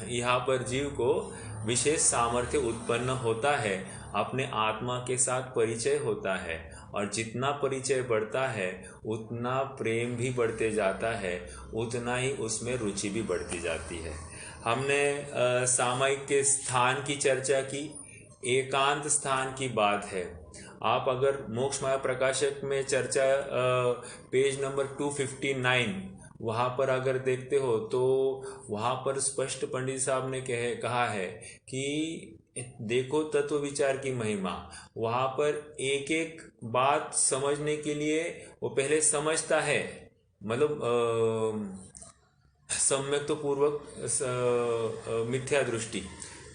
यहाँ पर जीव को विशेष सामर्थ्य उत्पन्न होता है, अपने आत्मा के साथ परिचय होता है, और जितना परिचय बढ़ता है उतना प्रेम भी बढ़ते जाता है, उतना ही उसमें रुचि भी बढ़ती जाती है। हमने सामायिक के स्थान की चर्चा की, एकांत स्थान की बात है। आप अगर मोक्ष माया प्रकाशक में चर्चा पेज नंबर 259 वहाँ पर अगर देखते हो तो वहाँ पर स्पष्ट पंडित साहब ने कहा है कि देखो तत्व विचार की महिमा। वहाँ पर एक एक बात समझने के लिए वो पहले समझता है, मतलब सम्यक तो पूर्वक मिथ्या दृष्टि।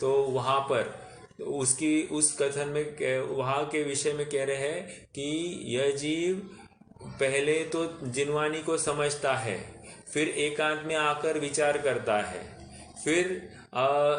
तो वहाँ पर उसकी उस कथन में वहाँ के विषय में कह रहे हैं कि यह जीव पहले तो जिनवानी को समझता है, फिर एकांत में आकर विचार करता है, फिर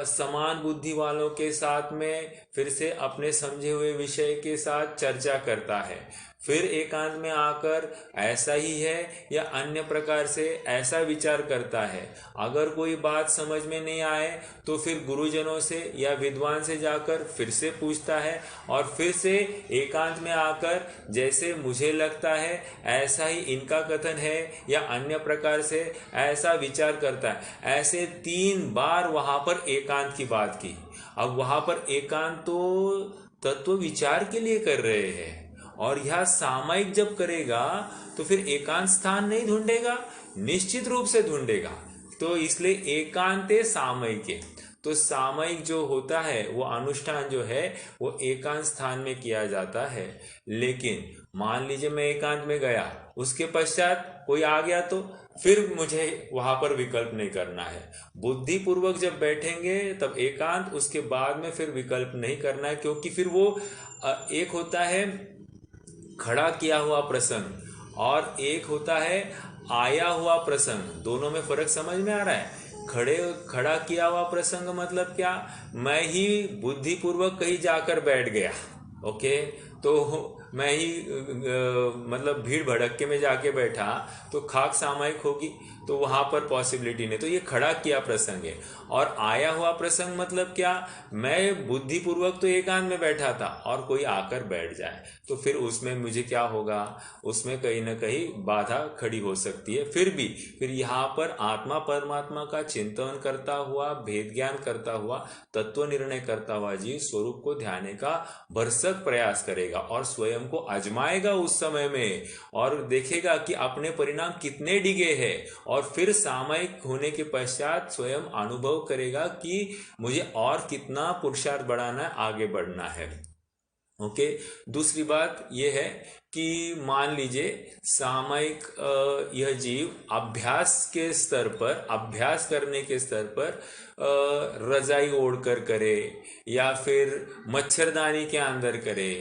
समान बुद्धि वालों के साथ में फिर से अपने समझे हुए विषय के साथ चर्चा करता है, फिर एकांत में आकर ऐसा ही है या अन्य प्रकार से ऐसा विचार करता है। अगर कोई बात समझ में नहीं आए तो फिर गुरुजनों से या विद्वान से जाकर फिर से पूछता है, और फिर से एकांत में आकर जैसे मुझे लगता है ऐसा ही इनका कथन है या अन्य प्रकार से ऐसा विचार करता है। ऐसे 3 बार वहाँ पर एकांत की बात की। अब वहाँ पर एकांत तो तत्व विचार के लिए कर रहे हैं, और यह सामायिक जब करेगा तो फिर एकांत स्थान नहीं ढूंढेगा, निश्चित रूप से ढूंढेगा। तो इसलिए एकांते सामयिके, तो सामयिक जो होता है वो अनुष्ठान जो है वो एकांत स्थान में किया जाता है। लेकिन मान लीजिए मैं एकांत में गया, उसके पश्चात कोई आ गया तो फिर मुझे वहां पर विकल्प नहीं करना है। बुद्धि पूर्वक जब बैठेंगे तब एकांत, उसके बाद में फिर विकल्प नहीं करना है, क्योंकि फिर वो एक होता है खड़ा किया हुआ प्रसंग और एक होता है आया हुआ प्रसंग। दोनों में फर्क समझ में आ रहा है? खड़ा किया हुआ प्रसंग मतलब क्या? मैं ही बुद्धिपूर्वक कहीं जाकर बैठ गया, ओके, तो मैं ही मतलब भीड़ भड़क्के में जाके बैठा तो खाक सामायिक होगी, तो वहां पर पॉसिबिलिटी नहीं। तो ये खड़ा किया प्रसंग है। और आया हुआ प्रसंग मतलब क्या? मैं बुद्धिपूर्वक तो एकांत में बैठा था और कोई आकर बैठ जाए तो फिर उसमें मुझे क्या होगा? उसमें कहीं ना कहीं बाधा खड़ी हो सकती है। फिर यहाँ पर आत्मा परमात्मा का चिंतन करता हुआ, भेद ज्ञान करता हुआ, तत्व निर्णय करता हुआ जीव स्वरूप को ध्यान का भरसक प्रयास करेगा और स्वयं को आजमाएगा उस समय में, और देखेगा कि अपने परिणाम कितने डिगे हैं, और फिर सामयिक होने के पश्चात स्वयं अनुभव करेगा कि मुझे और कितना पुरुषार्थ बढ़ाना है, आगे बढ़ना है। ओके। दूसरी बात यह है कि मान लीजिए सामयिक यह जीव अभ्यास के स्तर पर, अभ्यास करने के स्तर पर रजाई ओढ़कर करे या फिर मच्छरदानी के अंदर करे,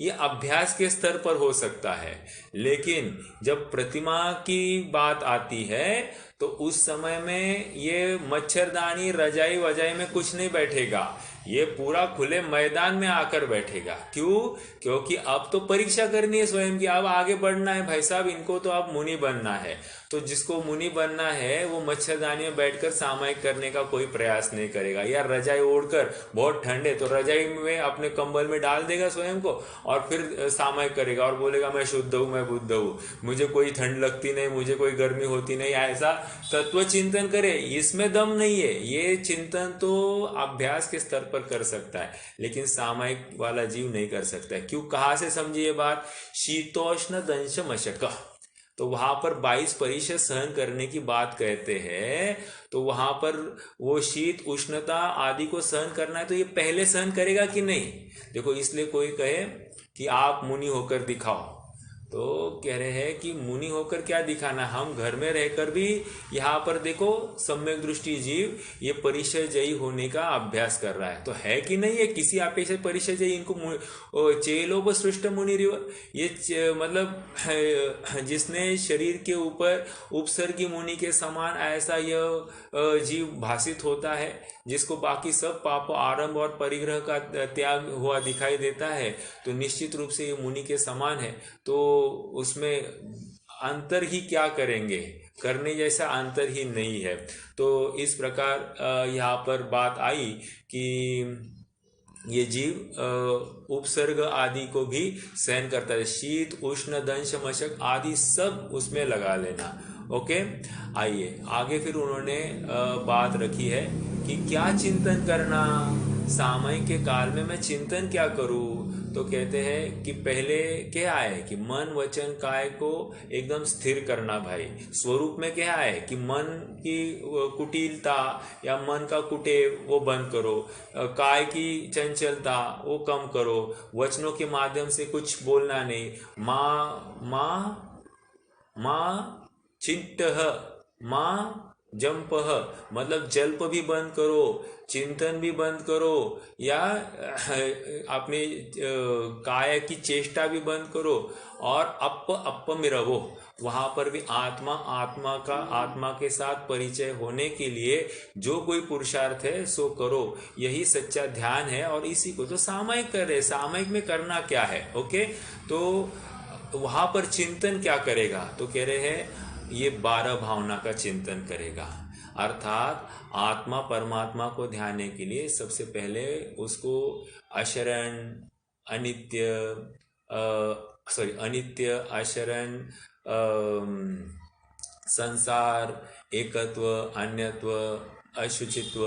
ये अभ्यास के स्तर पर हो सकता है। लेकिन जब प्रतिमा की बात आती है तो उस समय में ये मच्छरदानी रजाई वजाई में कुछ नहीं बैठेगा, ये पूरा खुले मैदान में आकर बैठेगा। क्यों? क्योंकि अब तो परीक्षा करनी है स्वयं की, अब आगे बढ़ना है भाई साहब, इनको तो अब मुनि बनना है। तो जिसको मुनि बनना है वो मच्छरदानी में बैठकर सामायिक करने का कोई प्रयास नहीं करेगा, या रजाई ओढ़कर, बहुत ठंड है तो रजाई में अपने कंबल में डाल देगा स्वयं को और फिर सामायिक करेगा और बोलेगा मैं शुद्ध हूँ, मैं बुद्ध हूँ, मुझे कोई ठंड लगती नहीं, मुझे कोई गर्मी होती नहीं। ऐसा तत्व चिंतन करे, इसमें दम नहीं है। ये चिंतन तो अभ्यास के स्तर पर कर सकता है, लेकिन सामायिक वाला जीव नहीं कर सकता है। क्यों? कहाँ से समझिए बात? शीतोष्ण दंश मशक, तो वहां पर 22% सहन करने की बात कहते हैं। तो वहां पर वो शीत उष्णता आदि को सहन करना है, तो ये पहले सहन करेगा कि नहीं? देखो, इसलिए कोई कहे कि आप मुनि होकर दिखाओ, तो कह रहे हैं कि मुनि होकर क्या दिखाना, हम घर में रहकर भी यहाँ पर देखो सम्यक दृष्टि जीव ये परिचय जयी होने का अभ्यास कर रहा है। तो है कि नहीं है किसी अपेक्षा परिचय जयी? इनको चेलोप सृष्ट मुनि रिवर, ये मतलब जिसने शरीर के ऊपर उपसर्गी मुनि के समान ऐसा यह जीव भाषित होता है, जिसको बाकी सब पाप आरंभ और परिग्रह का त्याग हुआ दिखाई देता है, तो निश्चित रूप से ये मुनि के समान है। तो उसमें अंतर ही क्या करेंगे? करने जैसा अंतर ही नहीं है। तो इस प्रकार यहाँ पर बात आई कि ये जीव उपसर्ग आदि को भी सहन करता है, शीत उष्ण दंश मशक आदि सब उसमें लगा लेना। ओके, आइए आगे फिर उन्होंने बात रखी है कि क्या चिंतन करना, सामयिक के काल में मैं चिंतन क्या करूं। तो कहते हैं कि पहले क्या है कि मन वचन काय को एकदम स्थिर करना भाई। स्वरूप में क्या है कि मन की कुटिलता या मन का कुटेव वो बंद करो, काय की चंचलता वो कम करो, वचनों के माध्यम से कुछ बोलना नहीं। माँ माँ माँ चिंतः माँ जंपह, मतलब जल्प भी बंद करो, चिंतन भी बंद करो, या अपने काय की चेष्टा भी बंद करो, और अप में रहो। वहां पर भी आत्मा के साथ परिचय होने के लिए जो कोई पुरुषार्थ है सो करो, यही सच्चा ध्यान है। और इसी को तो सामयिक कर रहे, सामयिक में करना क्या है। ओके, तो वहां पर चिंतन क्या करेगा, तो कह रहे हैं ये 12 भावना का चिंतन करेगा। अर्थात आत्मा परमात्मा को ध्याने के लिए सबसे पहले उसको अशरण अनित्य अशरण संसार एकत्व अन्यत्व अशुचित्व,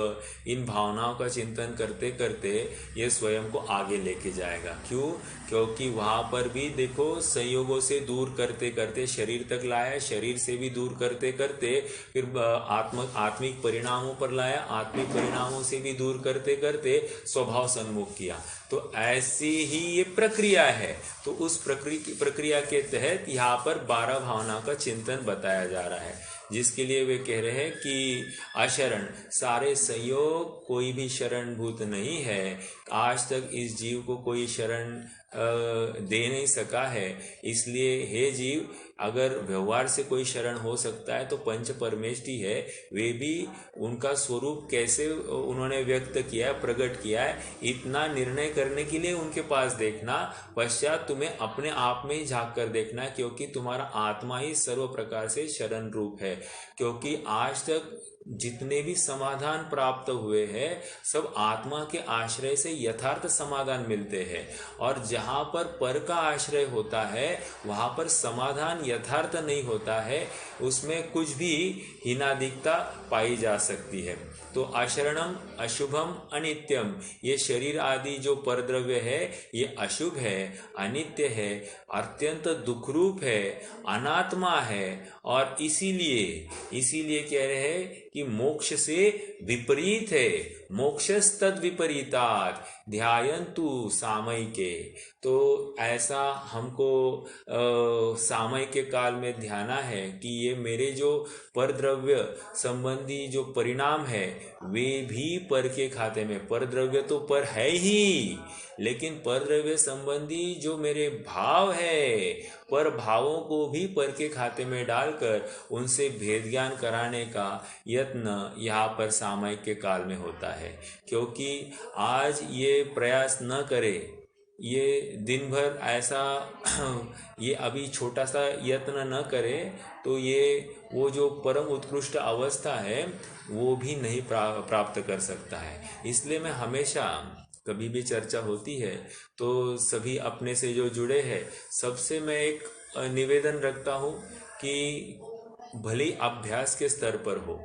इन भावनाओं का चिंतन करते करते ये स्वयं को आगे लेके जाएगा। क्यों? क्योंकि वहाँ पर भी देखो संयोगों से दूर करते करते शरीर तक लाया, शरीर से भी दूर करते करते फिर आत्मिक परिणामों पर लाया, आत्मिक परिणामों से भी दूर करते करते स्वभाव सन्मुख किया। तो ऐसी ही ये प्रक्रिया है। तो उस प्रक्रिया के तहत यहाँ पर 12 भावना का चिंतन बताया जा रहा है, जिसके लिए वे कह रहे हैं कि अशरण, सारे संयोग कोई भी शरणभूत नहीं है। आज तक इस जीव को कोई शरण दे नहीं सका है। इसलिए हे जीव, अगर व्यवहार से कोई शरण हो सकता है तो पंच परमेष्टि है। वे भी उनका स्वरूप कैसे उन्होंने व्यक्त किया है, प्रकट किया है, इतना निर्णय करने के लिए उनके पास देखना। पश्चात तुम्हें अपने आप में ही झांक कर देखना, क्योंकि तुम्हारा आत्मा ही सर्व प्रकार से शरण रूप है। क्योंकि आज तक जितने भी समाधान प्राप्त हुए हैं सब आत्मा के आश्रय से यथार्थ समाधान मिलते हैं, और जहाँ पर का आश्रय होता है वहाँ पर समाधान यथार्थ नहीं होता है, उसमें कुछ भी हीनादिकता पाई जा सकती है। तो अशरणम अशुभम अनित्यम, ये शरीर आदि जो परद्रव्य है ये अशुभ है, अनित्य है, अत्यंत दुखरूप है, अनात्मा है। और इसीलिए कह रहे हैं कि मोक्ष से विपरीत है, मोक्षस्तद विपरीतात् ध्यायन्तु सामयिके। तो ऐसा हमको सामयिक काल में ध्याना है कि ये मेरे जो परद्रव्य संबंधी जो परिणाम है वे भी पर के खाते में, परद्रव्य तो पर है ही, लेकिन परद्रव्य संबंधी जो मेरे भाव है, पर भावों को भी पर के खाते में डालकर उनसे भेद ज्ञान कराने का यत्न यहाँ पर सामयिक के काल में होता है। क्योंकि आज ये प्रयास न करे, ये दिन भर ऐसा ये अभी छोटा सा यत्न न करे तो ये वो जो परम उत्कृष्ट अवस्था है वो भी नहीं प्राप्त कर सकता है। इसलिए मैं हमेशा कभी भी चर्चा होती है तो सभी अपने से जो जुड़े हैं सबसे मैं एक निवेदन रखता हूँ कि भले अभ्यास के स्तर पर हो,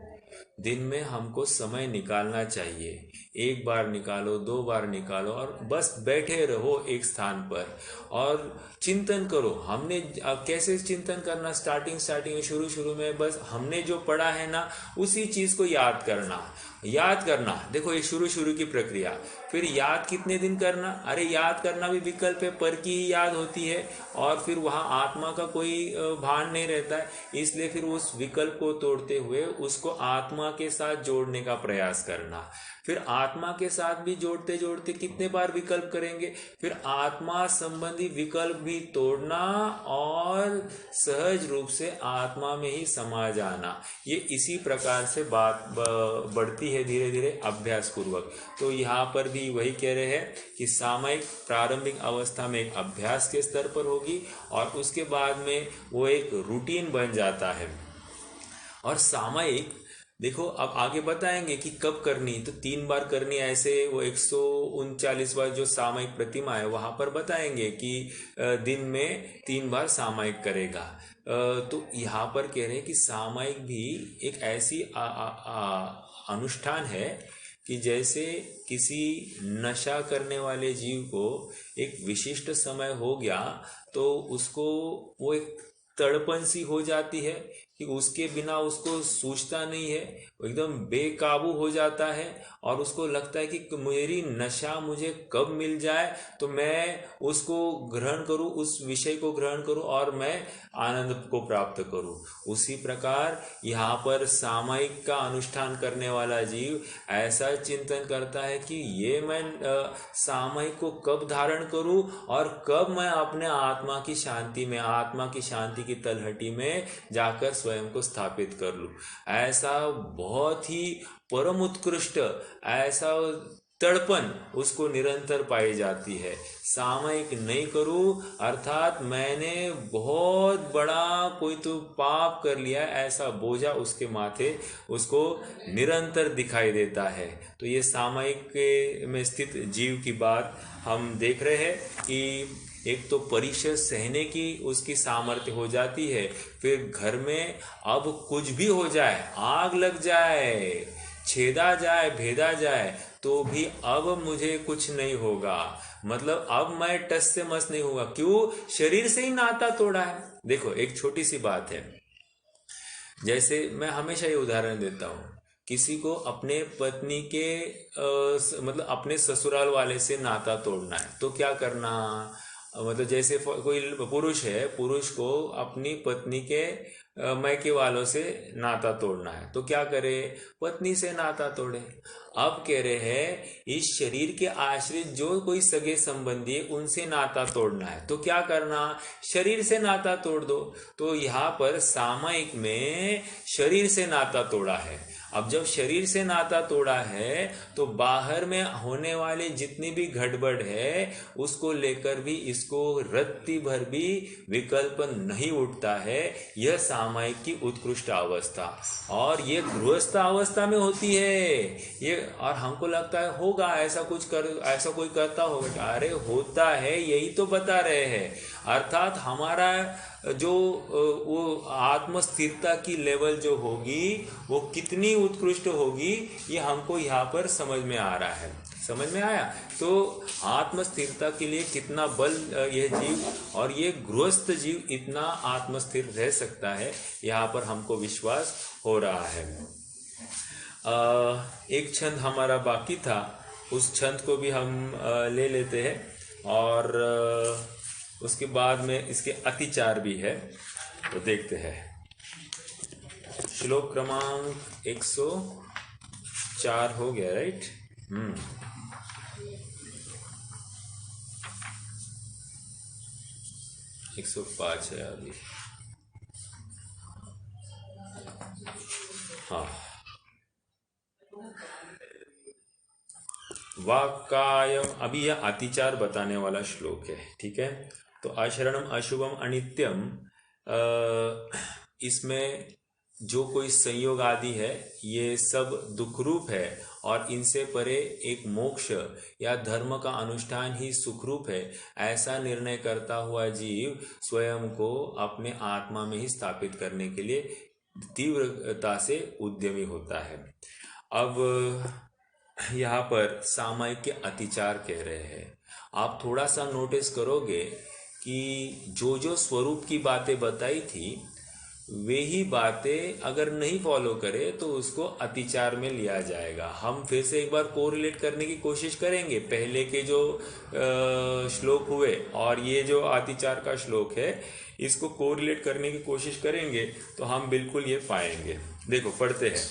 दिन में हमको समय निकालना चाहिए। एक बार निकालो, 2 बार निकालो, और बस बैठे रहो एक स्थान पर और चिंतन करो। हमने कैसे चिंतन करना, स्टार्टिंग में शुरू में बस हमने जो पढ़ा है ना उसी चीज को याद करना। देखो ये शुरू की प्रक्रिया। फिर याद कितने दिन करना, अरे याद करना भी विकल्प है, पर की ही याद होती है और फिर वहाँ आत्मा का कोई भान नहीं रहता है। इसलिए फिर उस विकल्प को तोड़ते हुए उसको आत्मा के साथ जोड़ने का प्रयास करना। फिर आत्मा के साथ भी जोड़ते जोड़ते कितने बार विकल्प करेंगे, फिर आत्मा संबंधी विकल्प भी तोड़ना और सहज रूप से आत्मा में ही समा जाना। ये इसी प्रकार से बात बढ़ती है धीरे धीरे अभ्यास पूर्वक। तो यहाँ पर भी वही कह रहे हैं कि सामयिक प्रारंभिक अवस्था में एक अभ्यास के स्तर पर होगी और उसके बाद में वो एक रूटीन बन जाता है। और सामयिक देखो अब आगे बताएंगे कि कब करनी, तो 3 बार करनी ऐसे, वो 139 बार जो सामयिक प्रतिमा है वहां पर बताएंगे कि दिन में 3 बार सामयिक करेगा। तो यहाँ पर कह रहे हैं कि सामयिक भी एक ऐसी अनुष्ठान है कि जैसे किसी नशा करने वाले जीव को एक विशिष्ट समय हो गया तो उसको वो एक तड़पन सी हो जाती है कि उसके बिना उसको सूझता नहीं है, वो एकदम बेकाबू हो जाता है और उसको लगता है कि मेरी नशा मुझे कब मिल जाए तो मैं उसको ग्रहण करूं, उस विषय को ग्रहण करूं और मैं आनंद को प्राप्त करूं। उसी प्रकार यहाँ पर सामयिक का अनुष्ठान करने वाला जीव ऐसा चिंतन करता है कि ये मैं सामयिक को कब धारण करूं और कब मैं अपने आत्मा की शांति में, आत्मा की शांति की तलहटी में जाकर स्वयं को स्थापित कर लूं। ऐसा बहुत ही परम उत्कृष्ट ऐसा तड़पन उसको निरंतर पाई जाती है। सामयिक नहीं करूं अर्थात मैंने बहुत बड़ा कोई तो पाप कर लिया, ऐसा बोझा उसके माथे उसको निरंतर दिखाई देता है। तो ये सामयिक में स्थित जीव की बात हम देख रहे हैं कि एक तो परिचय सहने की उसकी सामर्थ्य हो जाती है, फिर घर में अब कुछ भी हो जाए, आग लग जाए, छेदा जाए, भेदा जाए, तो भी अब मुझे कुछ नहीं होगा, मतलब अब मैं टस से मस नहीं होगा। क्यों? शरीर से ही नाता तोड़ा है। देखो एक छोटी सी बात है, जैसे मैं हमेशा ये उदाहरण देता हूँ, किसी को अपने पत्नी के मतलब अपने ससुराल वाले से नाता तोड़ना है तो क्या करना, मतलब जैसे कोई पुरुष है, पुरुष को अपनी पत्नी के मायके वालों से नाता तोड़ना है तो क्या करे, पत्नी से नाता तोड़े। अब कह रहे हैं इस शरीर के आश्रित जो कोई सगे संबंधी है उनसे नाता तोड़ना है तो क्या करना, शरीर से नाता तोड़ दो। तो यहाँ पर सामयिक में शरीर से नाता तोड़ा है। अब जब शरीर से नाता तोड़ा है तो बाहर में होने वाले जितनी भी गड़बड़ है उसको लेकर भी इसको रत्ती भर भी विकल्प नहीं उठता है। यह सामयिक की उत्कृष्ट अवस्था, और ये गृहस्थ अवस्था में होती है ये। और हमको लगता है होगा ऐसा कुछ कर, ऐसा कोई करता होगा, अरे होता है, यही तो बता रहे हैं। अर्थात हमारा जो वो आत्म स्थिरता की लेवल जो होगी वो कितनी उत्कृष्ट होगी ये हमको यहाँ पर समझ में आ रहा है। समझ में आया? तो आत्म स्थिरता के लिए कितना बल यह जीव, और ये गृहस्थ जीव इतना आत्मस्थिर रह सकता है, यहाँ पर हमको विश्वास हो रहा है। एक छंद हमारा बाकी था, उस छंद को भी हम ले लेते हैं, और उसके बाद में इसके अतिचार भी है तो देखते हैं। श्लोक क्रमांक 104 हो गया, राइट? 105 है अभी। हाँ, वाक्कायम, अभी यह अतिचार बताने वाला श्लोक है, ठीक है? तो अशरणम अशुभम अनित्यम, इसमें जो कोई संयोग आदि है ये सब दुख रूप है, और इनसे परे एक मोक्ष या धर्म का अनुष्ठान ही सुखरूप है, ऐसा निर्णय करता हुआ जीव स्वयं को अपने आत्मा में ही स्थापित करने के लिए तीव्रता से उद्यमी होता है। अब यहाँ पर सामयिक के अतिचार कह रहे हैं। आप थोड़ा सा नोटिस करोगे कि जो जो स्वरूप की बातें बताई थी वे ही बातें अगर नहीं फॉलो करे तो उसको अतिचार में लिया जाएगा। हम फिर से एक बार कोरिलेट करने की कोशिश करेंगे, पहले के जो श्लोक हुए और ये जो अतिचार का श्लोक है इसको कोरिलेट करने की कोशिश करेंगे तो हम बिल्कुल ये पाएंगे। देखो पढ़ते हैं।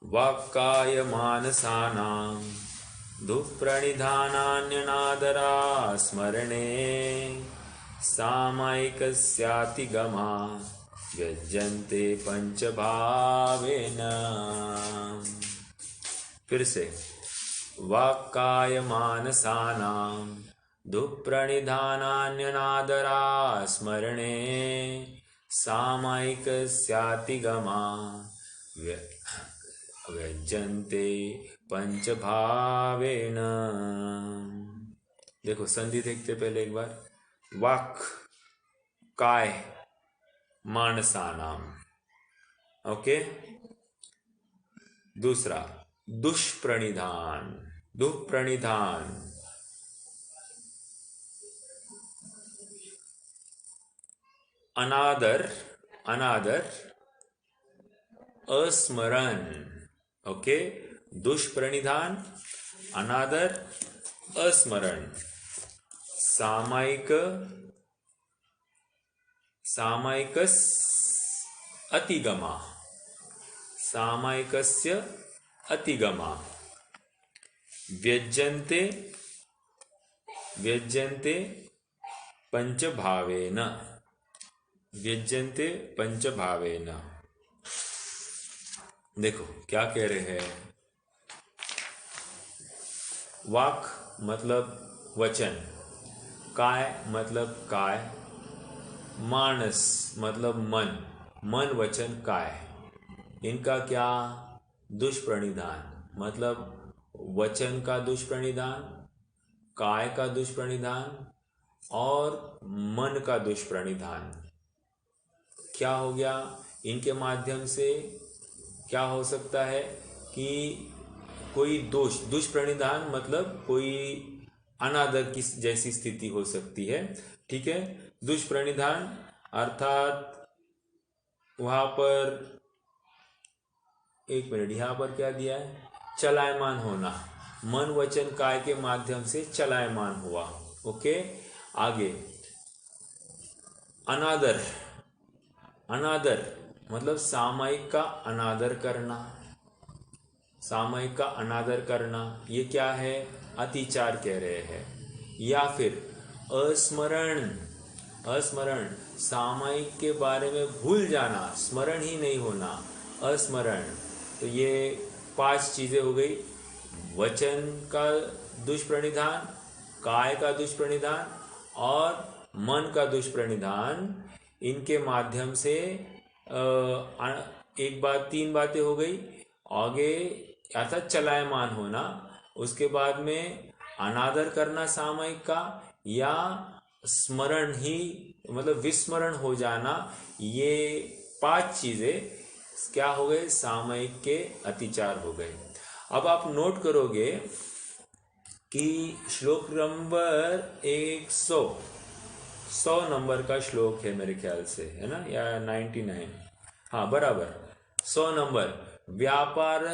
वाक्काय मानसानां दुःप्रणिधानान्यनादरा स्मरणे सामयिकस्यातिगमा व्यज्यन्ते पंचभावेन। फिर से, वाक्काय मानसानां दुःप्रणिधानान्यनादरा स्मरणे सामायिकस्यातिगमा व्यज्यन्ते पंचभावेन। देखो संधि देखते पहले एक बार। वाक काय मानसानाम, ओके। दूसरा दुष्प्रणिधान, दुष्प्रणिधान अनादर, अनादर अस्मरण, ओके। दुष्प्रणिधान अनादर अस्मरण। सामायिक, सामायिकस अतिगमा, सामायिकस्य अतिगमा। व्यज्यन्ते, व्यज्यन्ते पंचभावेन, व्यज्यन्ते पंचभावेन। देखो क्या कह रहे हैं। वाक मतलब वचन, काय मतलब काय, मानस मतलब मन, मन वचन काय, इनका क्या दुष्प्रणिधान, मतलब वचन का दुष्प्रणिधान, काय का दुष्प्रणिधान और मन का दुष्प्रणिधान। क्या हो गया, इनके माध्यम से क्या हो सकता है कि कोई दोष, दुष्प्रणिधान मतलब कोई अनादर की जैसी स्थिति हो सकती है, ठीक है। दुष्प्रणिधान अर्थात वहां पर, एक मिनट, यहां पर क्या दिया है, चलायमान होना, मन वचन काय के माध्यम से चलायमान हुआ, ओके। आगे अनादर, अनादर मतलब सामायिक का अनादर करना, सामायिक का अनादर करना, ये क्या है, अतिचार कह रहे हैं। या फिर अस्मरण, अस्मरण सामायिक के बारे में भूल जाना, स्मरण ही नहीं होना, अस्मरण। तो ये 5 चीजें हो गई। वचन का दुष्प्रणिधान, काय का दुष्प्रणिधान और मन का दुष्प्रणिधान, इनके माध्यम से एक बात, 3 बातें हो गई। आगे अर्थात चलायमान होना, उसके बाद में अनादर करना सामायिक का, या स्मरण ही मतलब विस्मरण हो जाना, ये 5 चीजें क्या हो गए, सामायिक के अतिचार हो गए। अब आप नोट करोगे कि श्लोक नंबर 100 नंबर का श्लोक है मेरे ख्याल से, है ना, या 99, हाँ बराबर 100 नंबर, व्यापार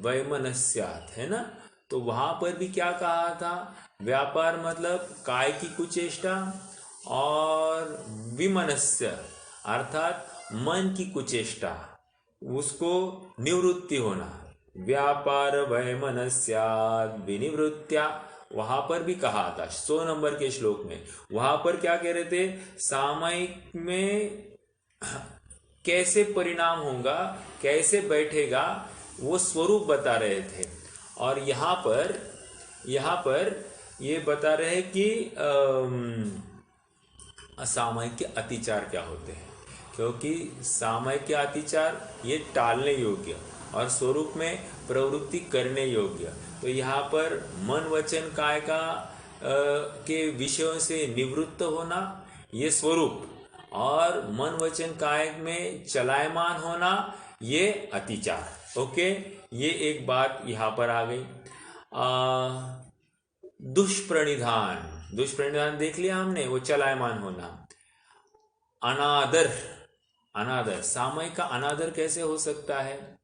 वैमनस्यात्, है ना। तो वहां पर भी क्या कहा था, व्यापार मतलब काय की कुचेष्टा और विमनस्य अर्थात मन की कुचेष्टा, उसको निवृत्ति होना। व्यापार वैमनस्यात् विनिवृत्त्या, वहां पर भी कहा था 100 नंबर के श्लोक में। वहां पर क्या कह रहे थे, सामायिक में कैसे परिणाम होगा, कैसे बैठेगा, वो स्वरूप बता रहे थे। और यहाँ पर ये बता रहे कि सामायिक के अतिचार क्या होते हैं, क्योंकि सामायिक के अतिचार ये टालने योग्य और स्वरूप में प्रवृत्ति करने योग्य। तो यहाँ पर मन वचन काय का के विषयों से निवृत्त होना ये स्वरूप, और मन वचन काय में चलायमान होना ये अतिचार, ओके। ये एक बात यहाँ पर आ गई। दुष्प्रणिधान, दुष्प्रणिधान देख लिया हमने, वो चलायमान होना। अनादर, अनादर सामायिक का अनादर कैसे हो सकता है,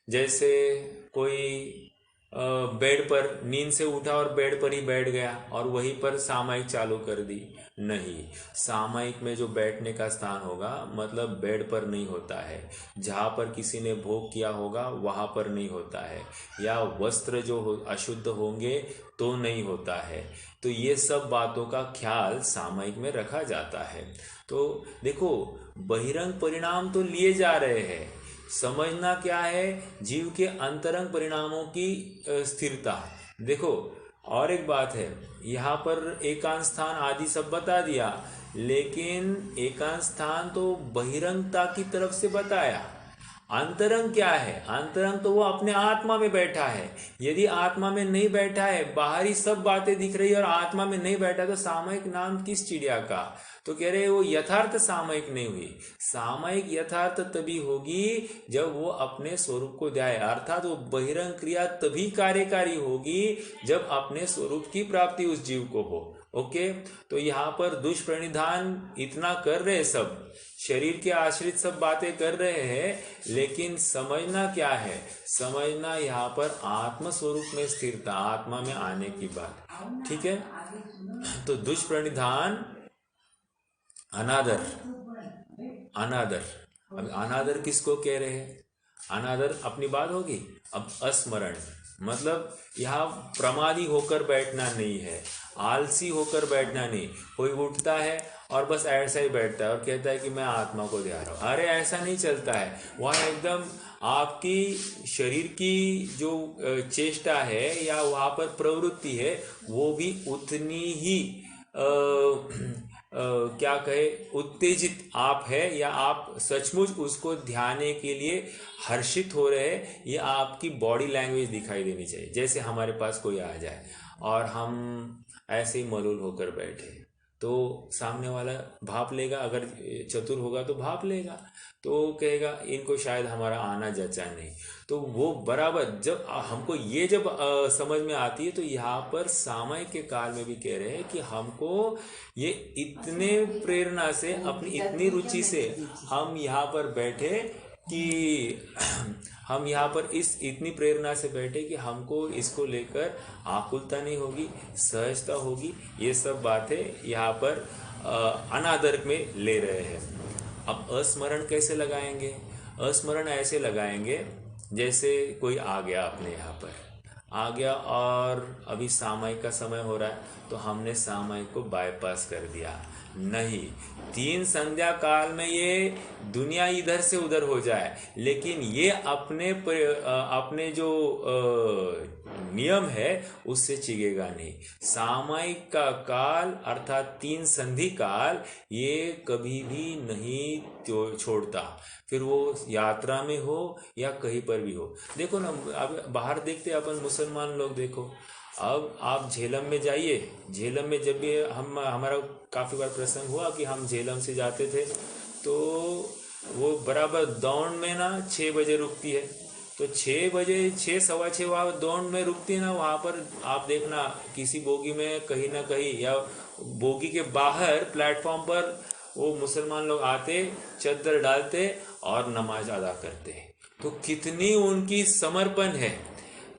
जैसे कोई बेड पर नींद से उठा और बेड पर ही बैठ गया और वहीं पर सामायिक चालू कर दी, नहीं। सामायिक में जो बैठने का स्थान होगा मतलब बेड पर नहीं होता है, जहाँ पर किसी ने भोग किया होगा वहाँ पर नहीं होता है, या वस्त्र जो अशुद्ध होंगे तो नहीं होता है। तो ये सब बातों का ख्याल सामायिक में रखा जाता है। तो देखो बहिरंग परिणाम तो लिए जा रहे हैं, समझना क्या है, जीव के अंतरंग परिणामों की स्थिरता। देखो और एक बात है, यहाँ पर एकांत स्थान आदि सब बता दिया लेकिन एकांत स्थान तो बहिरंगता की तरफ से बताया। अंतरंग क्या है? अंतरंग तो वो अपने आत्मा में बैठा है। यदि आत्मा में नहीं बैठा है, बाहरी सब बातें दिख रही है और आत्मा में नहीं बैठा, तो सामयिक नाम किस चिड़िया का? तो कह रहे वो यथार्थ सामयिक नहीं हुई। सामयिक यथार्थ तभी होगी जब वो अपने स्वरूप को ध्याए, अर्थात वो बहिरंग क्रिया तभी कार्यकारी होगी जब अपने स्वरूप की प्राप्ति उस जीव को हो। ओके, तो यहाँ पर दुष्प्रणिधान इतना कर रहे, सब शरीर के आश्रित सब बातें कर रहे हैं, लेकिन समझना क्या है? समझना यहाँ पर आत्म स्वरूप में स्थिरता, आत्मा में आने की बात। ठीक है, तो दुष्प्रणिधान अनादर, अनादर। अब अनादर किसको कह रहे हैं? अनादर अपनी बात होगी। अब अस्मरण मतलब यहाँ प्रमादी होकर बैठना नहीं है, आलसी होकर बैठना नहीं। कोई उठता है और बस ऐसा ही बैठता है और कहता है कि मैं आत्मा को ध्यान रहा हूँ। अरे ऐसा नहीं चलता है। वहाँ एकदम आपकी शरीर की जो चेष्टा है या वहाँ पर प्रवृत्ति है, वो भी उतनी ही क्या कहे, उत्तेजित आप है, या आप सचमुच उसको ध्याने के लिए हर्षित हो रहे हैं, ये आपकी बॉडी लैंग्वेज दिखाई देनी चाहिए। जैसे हमारे पास कोई आ जाए और हम ऐसे ही मलूल होकर बैठे, तो सामने वाला भाप लेगा, अगर चतुर होगा तो भाप लेगा, तो कहेगा इनको शायद हमारा आना जचा नहीं। तो वो बराबर जब हमको ये जब समझ में आती है, तो यहाँ पर सामयिक के काल में भी कह रहे हैं कि हमको ये इतने प्रेरणा से, अपनी इतनी रुचि से हम यहाँ पर बैठे कि हम यहाँ पर इस इतनी प्रेरणा से बैठे कि हमको इसको लेकर आकुलता नहीं होगी, सहजता होगी। ये सब बातें यहाँ पर अनादर में ले रहे हैं। अब अस्मरण कैसे लगाएंगे? अस्मरण ऐसे लगाएंगे जैसे कोई आ गया, अपने यहाँ पर आ गया और अभी सामयिक का समय हो रहा है, तो हमने सामयिक को बाईपास कर दिया। नहीं, 3 संध्या काल में ये दुनिया इधर से उधर हो जाए, लेकिन ये अपने जो नियम है उससे चिगेगा नहीं। सामयिक का काल अर्थात 3 संधि काल ये कभी भी नहीं छोड़ता, फिर वो यात्रा में हो या कहीं पर भी हो। देखो ना, अब बाहर देखते अपन मुसलमान लोग, देखो अब आप झेलम में जाइए। झेलम में जब भी हमारा काफ़ी बार प्रसंग हुआ कि हम झेलम से जाते थे, तो वो बराबर दौड़ में ना 6 बजे रुकती है, तो 6 बजे 6 सवा 6 वहाँ दौड़ में रुकती है ना, वहाँ पर आप देखना किसी बोगी में कहीं ना कहीं या बोगी के बाहर प्लेटफॉर्म पर वो मुसलमान लोग आते, चद्दर डालते और नमाज अदा करते। तो कितनी उनकी समर्पण है।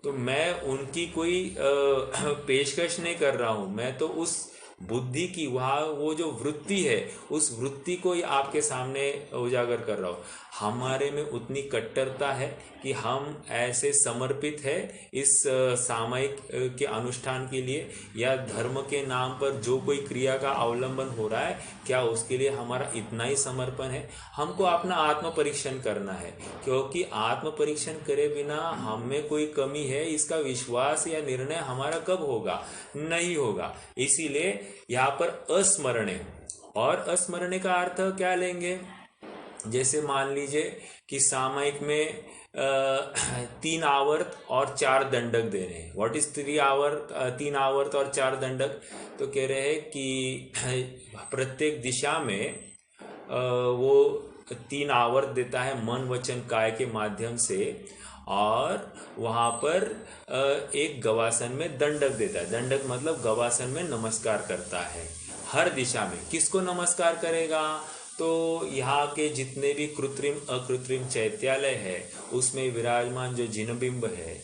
तो मैं उनकी कोई पेशकश नहीं कर रहा हूँ, मैं तो उस बुद्धि की, वहाँ वो जो वृत्ति है, उस वृत्ति को ही आपके सामने उजागर कर रहा हूँ। हमारे में उतनी कट्टरता है कि हम ऐसे समर्पित है इस सामयिक के अनुष्ठान के लिए, या धर्म के नाम पर जो कोई क्रिया का अवलंबन हो रहा है, क्या उसके लिए हमारा इतना ही समर्पण है? हमको अपना आत्म परीक्षण करना है, क्योंकि आत्म परीक्षण करे बिना हम में कोई कमी है, इसका विश्वास या निर्णय हमारा कब होगा? नहीं होगा। इसीलिए यहाँ पर अस्मरणे, और अस्मरणे का अर्थ क्या लेंगे? जैसे मान लीजिए कि सामयिक में 3 आवर्त और 4 दंडक दे रहे हैं। व्हाट इज 3 आवर्त और 4 दंडक? तो कह रहे हैं कि प्रत्येक दिशा में वो 3 आवर्त देता है मन वचन काय के माध्यम से, और वहाँ पर एक गवासन में दंडक देता है। दंडक मतलब गवासन में नमस्कार करता है हर दिशा में। किसको नमस्कार करेगा? तो यहाँ के जितने भी कृत्रिम अकृत्रिम चैत्यालय है, उसमें विराजमान जो जिनबिंब है,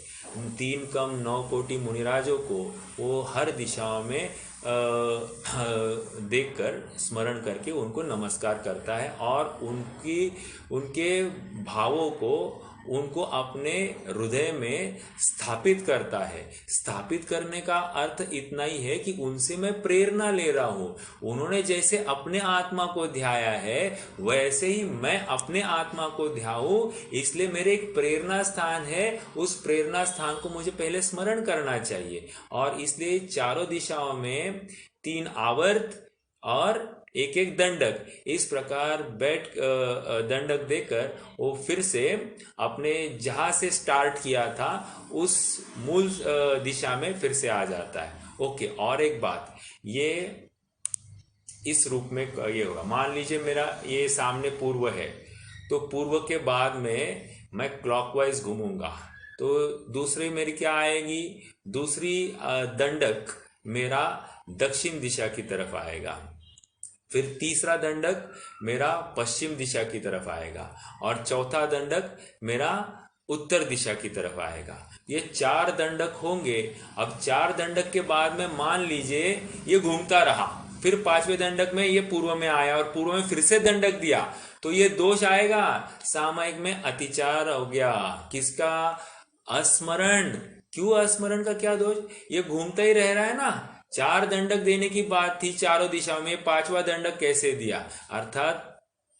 3 कम 9 कोटि मुनिराजों को वो हर दिशाओं में देखकर स्मरण करके उनको नमस्कार करता है, और उनके भावों को उनको अपने हृदय में स्थापित करता है। स्थापित करने का अर्थ इतना ही है कि उनसे मैं प्रेरणा ले रहा हूँ। उन्होंने जैसे अपने आत्मा को ध्याया है, वैसे ही मैं अपने आत्मा को ध्याऊं, इसलिए मेरे एक प्रेरणा स्थान है, उस प्रेरणा स्थान को मुझे पहले स्मरण करना चाहिए। और इसलिए चारों दिशाओं में 3 आवर्त और एक एक दंडक, इस प्रकार बैठ दंडक देकर वो फिर से अपने जहाँ से स्टार्ट किया था उस मूल दिशा में फिर से आ जाता है। ओके, और एक बात, ये इस रूप में ये होगा। मान लीजिए मेरा ये सामने पूर्व है, तो पूर्व के बाद में मैं क्लॉकवाइज घूमूंगा, तो दूसरी मेरी क्या आएगी, दूसरी दंडक मेरा दक्षिण दिशा की तरफ आएगा, फिर तीसरा दंडक मेरा पश्चिम दिशा की तरफ आएगा, और चौथा दंडक मेरा उत्तर दिशा की तरफ आएगा। ये 4 दंडक होंगे। अब 4 दंडक के बाद में मान लीजिए ये घूमता रहा, फिर 5वें दंडक में ये पूर्व में आया और पूर्व में फिर से दंडक दिया, तो ये दोष आएगा, सामायिक में अतिचार हो गया। किसका? अस्मरण। क्यों अस्मरण का क्या दोष? ये घूमता ही रह रहा है ना, 4 दंडक देने की बात थी चारों दिशाओं में, 5वां दंडक कैसे दिया? अर्थात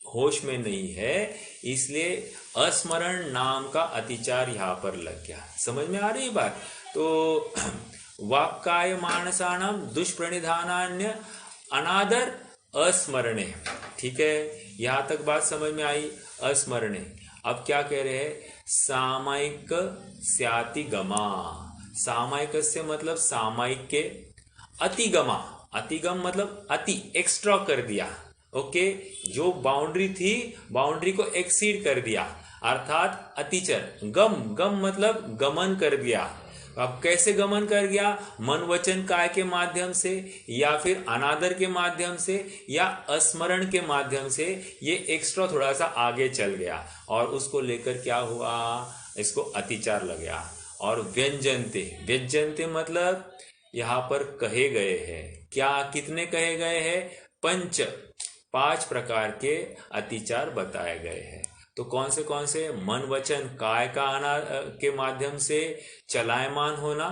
होश में नहीं है, इसलिए अस्मरण नाम का अतिचार यहां पर लग गया। समझ में आ रही है बात? तो वाक्काय मानसानाम दुष्प्रणिधानान्य अनादर अस्मरणे। ठीक है, यहां तक बात समझ में आई, अस्मरणे। अब क्या कह रहे हैं? सामायिक स्यातिगमा। सामायिक से मतलब सामायिक के अतिगमा। अतिगम मतलब अति, एक्स्ट्रा कर दिया। ओके, जो बाउंड्री थी बाउंड्री को एक्सीड कर दिया, अर्थात अतिचर। गम, गम मतलब गमन कर दिया। अब कैसे गमन कर गया? मन वचन काय के माध्यम से, या फिर अनादर के माध्यम से, या स्मरण के माध्यम से ये एक्स्ट्रा थोड़ा सा आगे चल गया, और उसको लेकर क्या हुआ? इसको अतिचार लग गया। और व्यंजनते, व्यंजनते मतलब यहां पर कहे गए हैं क्या? कितने कहे गए हैं? 5 प्रकार के अतिचार बताए गए हैं। तो कौन से? मन वचन काय का के माध्यम से चलायमान होना,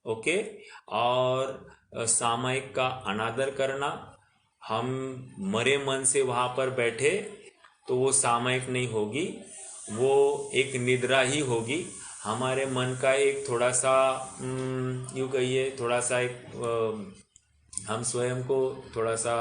ओके, और सामायिक का अनादर करना। हम मरे मन से वहां पर बैठे तो वो सामायिक नहीं होगी, वो एक निद्रा ही होगी। हमारे मन का एक थोड़ा सा यूँ कहिए, थोड़ा सा एक हम स्वयं को थोड़ा सा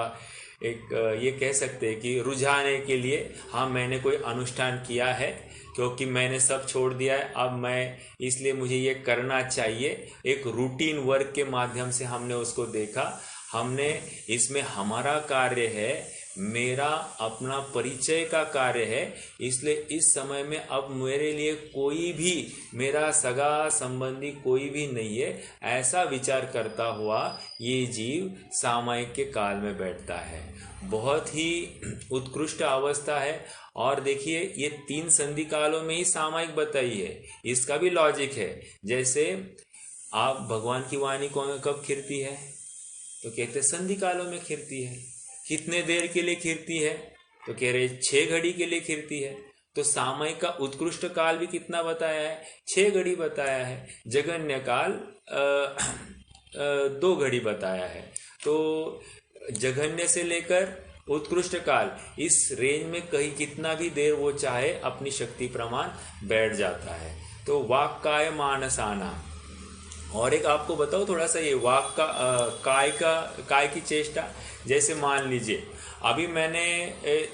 एक ये कह सकते हैं कि रुझाने के लिए, हाँ मैंने कोई अनुष्ठान किया है क्योंकि मैंने सब छोड़ दिया है, अब मैं इसलिए मुझे ये करना चाहिए। एक रूटीन वर्क के माध्यम से हमने उसको देखा, हमने इसमें हमारा कार्य है, मेरा अपना परिचय का कार्य है, इसलिए इस समय में अब मेरे लिए कोई भी, मेरा सगा संबंधी कोई भी नहीं है, ऐसा विचार करता हुआ ये जीव सामायिक के काल में बैठता है। बहुत ही उत्कृष्ट अवस्था है। और देखिए ये 3 संधि कालों में ही सामायिक बताई है, इसका भी लॉजिक है। जैसे आप भगवान की वाणी कब खिरती है? तो कहते संधि कालों में खिरती है। कितने देर के लिए खिरती है? तो कह रहे 6 घड़ी के लिए खिरती है। तो सामायिक का उत्कृष्ट काल भी कितना बताया है? 6 घड़ी बताया है। जगन्य काल 2 घड़ी बताया है। तो जघन्य से लेकर उत्कृष्ट काल, इस रेंज में कहीं कितना भी देर वो चाहे अपनी शक्ति प्रमाण बैठ जाता है। तो वाक्काय मानसाना। और एक आपको बताओ थोड़ा सा, ये वाक का काय की चेष्टा। जैसे मान लीजिए अभी मैंने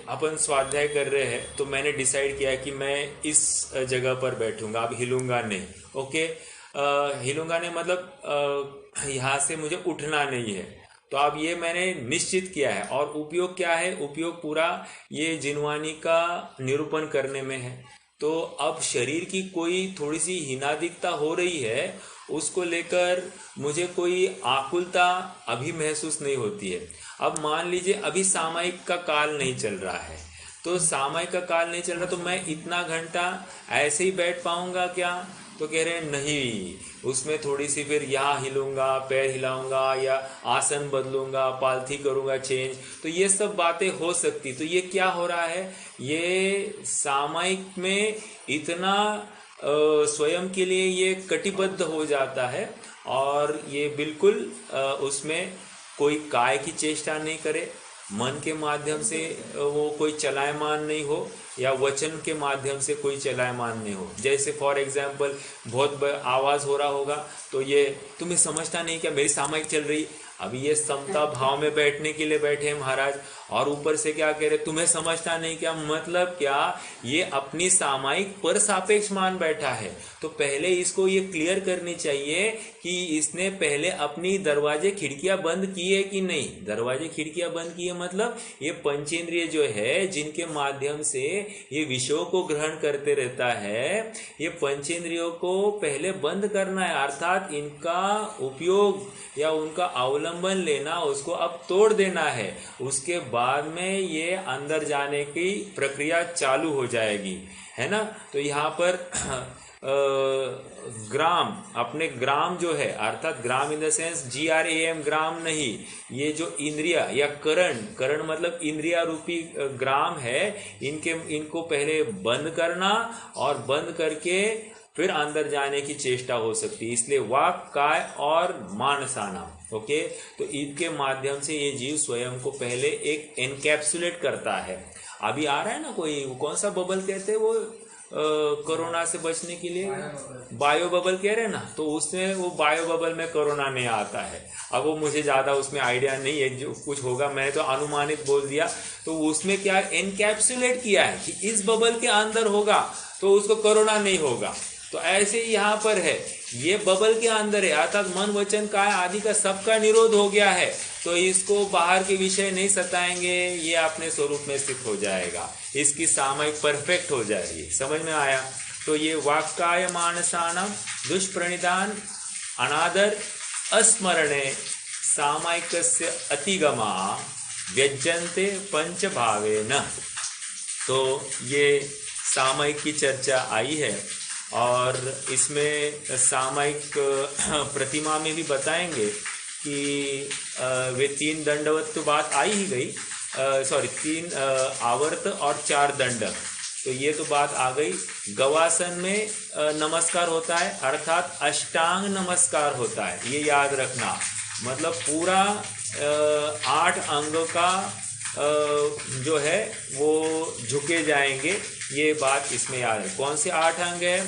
अपन स्वाध्याय कर रहे हैं, तो मैंने डिसाइड किया कि मैं इस जगह पर बैठूंगा, अब हिलूंगा नहीं। ओके, हिलूंगा नहीं मतलब यहाँ से मुझे उठना नहीं है। तो अब ये मैंने निश्चित किया है, और उपयोग क्या है? उपयोग पूरा ये जिनवानी का निरूपण करने में है। तो अब शरीर की कोई थोड़ी सी हीनादिकता हो रही है, उसको लेकर मुझे कोई आकुलता अभी महसूस नहीं होती है। अब मान लीजिए अभी सामायिक का काल नहीं चल रहा है, तो सामायिक का काल नहीं चल रहा, तो मैं इतना घंटा ऐसे ही बैठ पाऊंगा क्या? तो कह रहे हैं नहीं, उसमें थोड़ी सी फिर यहाँ हिलूंगा, पैर हिलाऊंगा, या आसन बदलूंगा, पालथी करूंगा चेंज, तो ये सब बातें हो सकती। तो ये क्या हो रहा है? ये सामायिक में इतना स्वयं के लिए ये कटिबद्ध हो जाता है, और ये बिल्कुल उसमें कोई काय की चेष्टा नहीं करे, मन के माध्यम से वो कोई चलायमान नहीं हो, या वचन के माध्यम से कोई चलायमान नहीं हो। जैसे फॉर एग्जाम्पल बहुत आवाज़ हो रहा होगा तो ये तुम्हें समझता नहीं क्या मेरी सामयिक चल रही। अभी ये समता भाव में बैठने के लिए बैठे हैं महाराज, और ऊपर से क्या कह रहे तुम्हें समझता नहीं क्या, मतलब क्या, ये अपनी सामयिक पर सापेक्ष मान बैठा है। तो पहले इसको ये क्लियर करनी चाहिए कि इसने पहले अपनी दरवाजे खिड़कियां बंद किए कि नहीं। दरवाजे खिड़कियां बंद किए मतलब ये पंचेंद्रिय जो है जिनके माध्यम से ये विषयों को ग्रहण करते रहता है, ये पंचेंद्रियों को पहले बंद करना है, अर्थात इनका उपयोग या उनका अवलंबन लेना उसको अब तोड़ देना है। उसके बाद में ये अंदर जाने की प्रक्रिया चालू हो जाएगी, है ना। तो यहाँ पर ग्राम, अपने ग्राम जो है, अर्थात ग्राम इन द सेंस GRAM ग्राम नहीं, ये जो इंद्रिया या करण मतलब इंद्रिया रूपी ग्राम है, इनको पहले बंद करना और बंद करके फिर अंदर जाने की चेष्टा हो सकती है। इसलिए वाक, काय और मानसाना, ओके। तो इनके माध्यम से ये जीव स्वयं को पहले एक एनकैप्सुलेट करता है। अभी आ रहा है ना कोई, कौन सा बबल कहते हैं वो कोरोना से बचने के लिए, बायो बबल कह रहे हैं ना, तो उसमें वो बायो बबल में कोरोना नहीं आता है। अब वो मुझे ज़्यादा उसमें आइडिया नहीं है, जो कुछ होगा मैं तो अनुमानित बोल दिया। तो उसमें क्या एनकैप्सुलेट किया है कि इस बबल के अंदर होगा तो उसको कोरोना नहीं होगा। तो ऐसे ही यहाँ पर है, ये बबल के अंदर है, अर्थात मन वचन काय आदि का सबका निरोध हो गया है, तो इसको बाहर के विषय नहीं सताएंगे, ये अपने स्वरूप में स्थित हो जाएगा, इसकी सामयिक परफेक्ट हो जाएगी। समझ में आया। तो ये वाक्काय मानसानम दुष्प्रणिधान अनादर अस्मरणे सामयिकस्य अतिगमा व्यज्यन्ते पंच भावेन। तो ये सामयिक की चर्चा आई है और इसमें सामयिक प्रतिमा में भी बताएंगे कि वे 3 दंडवत तो बात आई ही गई, 3 आवर्त और 4 दंडक, तो ये तो बात आ गई। गवासन में नमस्कार होता है, अर्थात अष्टांग नमस्कार होता है, ये याद रखना। मतलब पूरा 8 अंगों का जो है वो झुके जाएंगे, ये बात इसमें याद है। कौन से 8 अंग है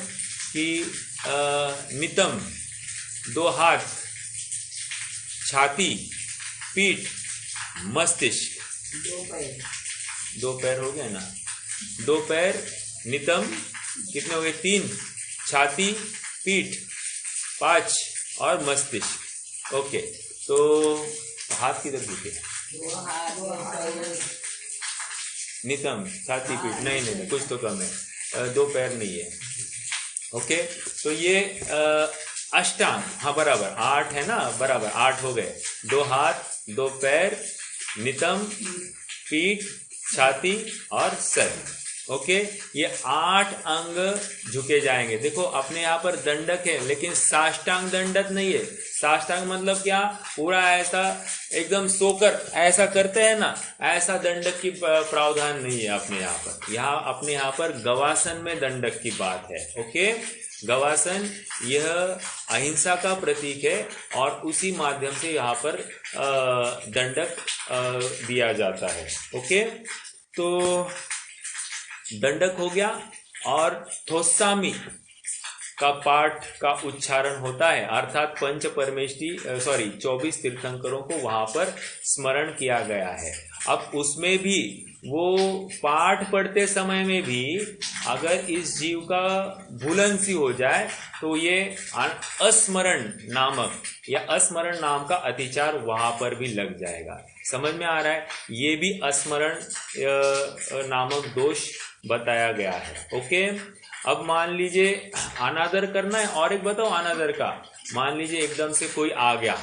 कि नितम 2 हाथ, छाती, पीठ, मस्तिष्क, 2 पैर हो गए ना, 2 पैर, नितम कितने हो गए, 3, छाती, पीठ 5 और मस्तिष्क, ओके। तो हाथ किधर झुके, नितम, छाती, पीठ, नहीं कुछ तो कम है, 2 पैर नहीं है, ओके। तो ये अष्टांग, हाँ बराबर 8 है ना, बराबर 8 हो गए। 2 हाथ, 2 पैर, नितम, पीठ, छाती और सर, ओके। ये 8 अंग झुके जाएंगे। देखो अपने यहाँ पर दंडक है लेकिन साष्टांग दंडक नहीं है। साष्टांग मतलब क्या, पूरा ऐसा एकदम सोकर ऐसा करते हैं ना, ऐसा दंडक की प्रावधान नहीं है अपने यहाँ पर। यहाँ अपने यहाँ पर गवासन में दंडक की बात है, ओके। गवासन यह अहिंसा का प्रतीक है और उसी माध्यम से यहाँ पर दंडक दिया जाता है, ओके। तो दंडक हो गया और थोस्सामी का पाठ का उच्चारण होता है, अर्थात पंच परमेष्टि 24 तीर्थंकरों को वहां पर स्मरण किया गया है। अब उसमें भी वो पाठ पढ़ते समय में भी अगर इस जीव का भूलन सी हो जाए तो ये अस्मरण नामक या अस्मरण नाम का अतिचार वहां पर भी लग जाएगा। समझ में आ रहा है, ये भी अस्मरण नामक दोष बताया गया है, ओके। अब मान लीजिए अनादर करना है, और एक बताओ अनादर का। मान लीजिए एकदम से कोई आ गया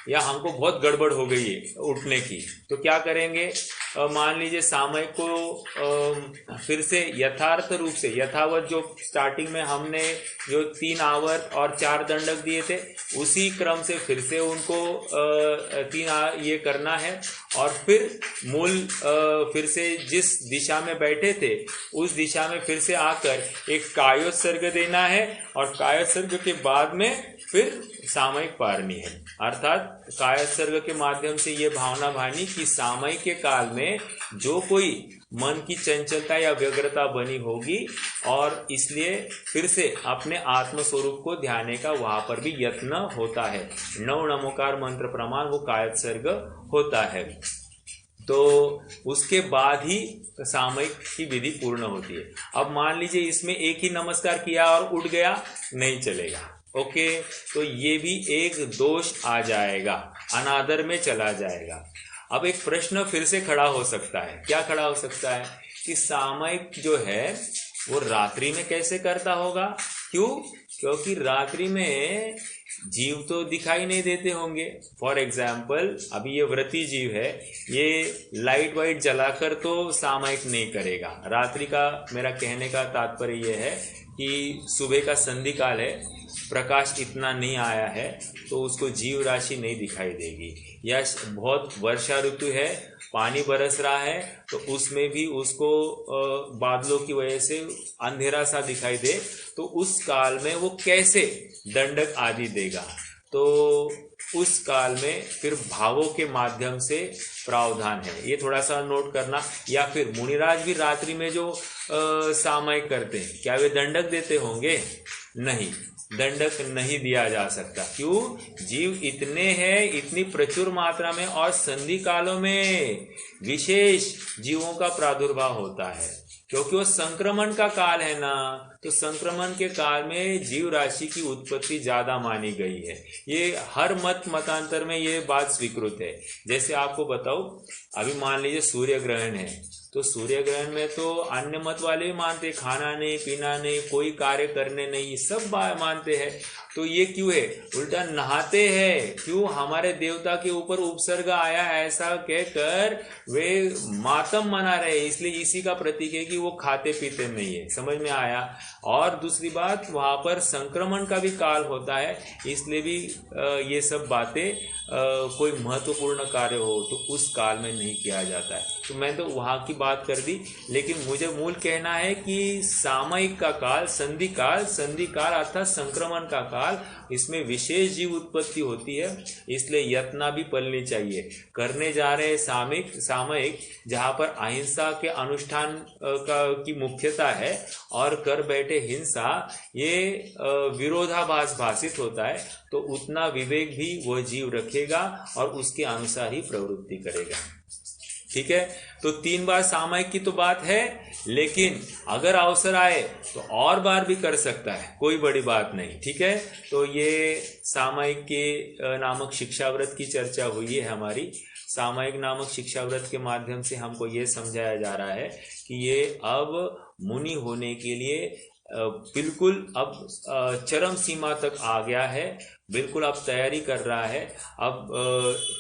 या हमको बहुत गड़बड़ हो गई है उठने की, तो क्या करेंगे, मान लीजिए सामयिक को फिर से यथार्थ रूप से यथावत जो स्टार्टिंग में हमने जो 3 आवर्त और 4 दंडक दिए थे उसी क्रम से फिर से उनको 3 ये करना है और फिर मूल फिर से जिस दिशा में बैठे थे उस दिशा में फिर से आकर एक कायोत्सर्ग देना है और कायोत्सर्ग के बाद में फिर सामयिक पारनी है। अर्थात कायोत्सर्ग के माध्यम से ये भावना भानी कि सामयिक के काल में जो कोई मन की चंचलता या व्यग्रता बनी होगी, और इसलिए फिर से अपने आत्म स्वरूप को ध्याने का वहां पर भी यत्न होता है। 9 नमोकार मंत्र प्रमाण वो कायक सर्ग होता है। तो उसके बाद ही सामयिक की विधि पूर्ण होती है। अब मान लीजिए इसमें एक ही नमस्कार किया और उठ गया, नहीं चलेगा। ओके, तो ये भी एक दोष आ जाएगा, अनादर में चला जाएगा। अब एक प्रश्न फिर से खड़ा हो सकता है, क्या खड़ा हो सकता है कि सामयिक जो है वो रात्रि में कैसे करता होगा? क्यों? क्योंकि रात्रि में जीव तो दिखाई नहीं देते होंगे। फॉर एग्जाम्पल अभी ये व्रती जीव है, ये लाइट वाइट जलाकर तो सामयिक नहीं करेगा। रात्रि का मेरा कहने का तात्पर्य ये है कि सुबह का संधि काल है, प्रकाश इतना नहीं आया है, तो उसको जीव राशि नहीं दिखाई देगी। या बहुत वर्षा ऋतु है, पानी बरस रहा है, तो उसमें भी उसको बादलों की वजह से अंधेरा सा दिखाई दे, तो उस काल में वो कैसे दंडक आदि देगा? तो उस काल में फिर भावों के माध्यम से प्रावधान है, ये थोड़ा सा नोट करना। या फिर मुनिराज भी रात्रि में जो सामयिक करते हैं, क्या वे दंडक देते होंगे? नहीं, दंडक नहीं दिया जा सकता। क्यों? जीव इतने हैं, इतनी प्रचुर मात्रा में, और संधि कालों में विशेष जीवों का प्रादुर्भाव होता है, क्योंकि वो संक्रमण का काल है ना। तो संक्रमण के काल में जीव राशि की उत्पत्ति ज्यादा मानी गई है। ये हर मतांतर में ये बात स्वीकृत है। जैसे आपको बताओ, अभी मान लीजिए सूर्य ग्रहण है, तो सूर्य ग्रहण में तो अन्य मत वाले भी मानते, खाना नहीं, पीना नहीं, कोई कार्य करने नहीं, सब मानते हैं। तो ये क्यों है? उल्टा नहाते हैं। क्यों? हमारे देवता के ऊपर उपसर्ग आया ऐसा कहकर वे मातम मना रहे, इसलिए इसी का प्रतीक है कि वो खाते पीते नहीं है। समझ में आया? और दूसरी बात, वहां पर संक्रमण का भी काल होता है, इसलिए भी ये सब बातें कोई महत्वपूर्ण कार्य हो तो उस काल में नहीं किया जाता है। तो मैं तो वहां की बात कर दी, लेकिन मुझे मूल कहना है कि सामयिक का काल, संधि काल अर्थात संक्रमण का काल, इसमें विशेष जीव उत्पत्ति होती है, इसलिए यत्ना भी पलनी चाहिए। करने जा रहे सामयिक जहाँ पर अहिंसा के अनुष्ठान की मुख्यता है और कर बैठे हिंसा, ये विरोधाभास भाषित होता है, तो उतना विवेक भी वह जीव रखेगा और उसके अनुसार ही प्रवृत्ति करेगा। ठीक है, तो 3 बार सामयिक की तो बात है, लेकिन अगर अवसर आए तो और बार भी कर सकता है, कोई बड़ी बात नहीं। ठीक है, तो ये सामयिक के नामक शिक्षाव्रत की चर्चा हुई है हमारी। सामयिक नामक शिक्षाव्रत के माध्यम से हमको ये समझाया जा रहा है कि ये अब मुनि होने के लिए बिल्कुल अब चरम सीमा तक आ गया है, बिल्कुल अब तैयारी कर रहा है। अब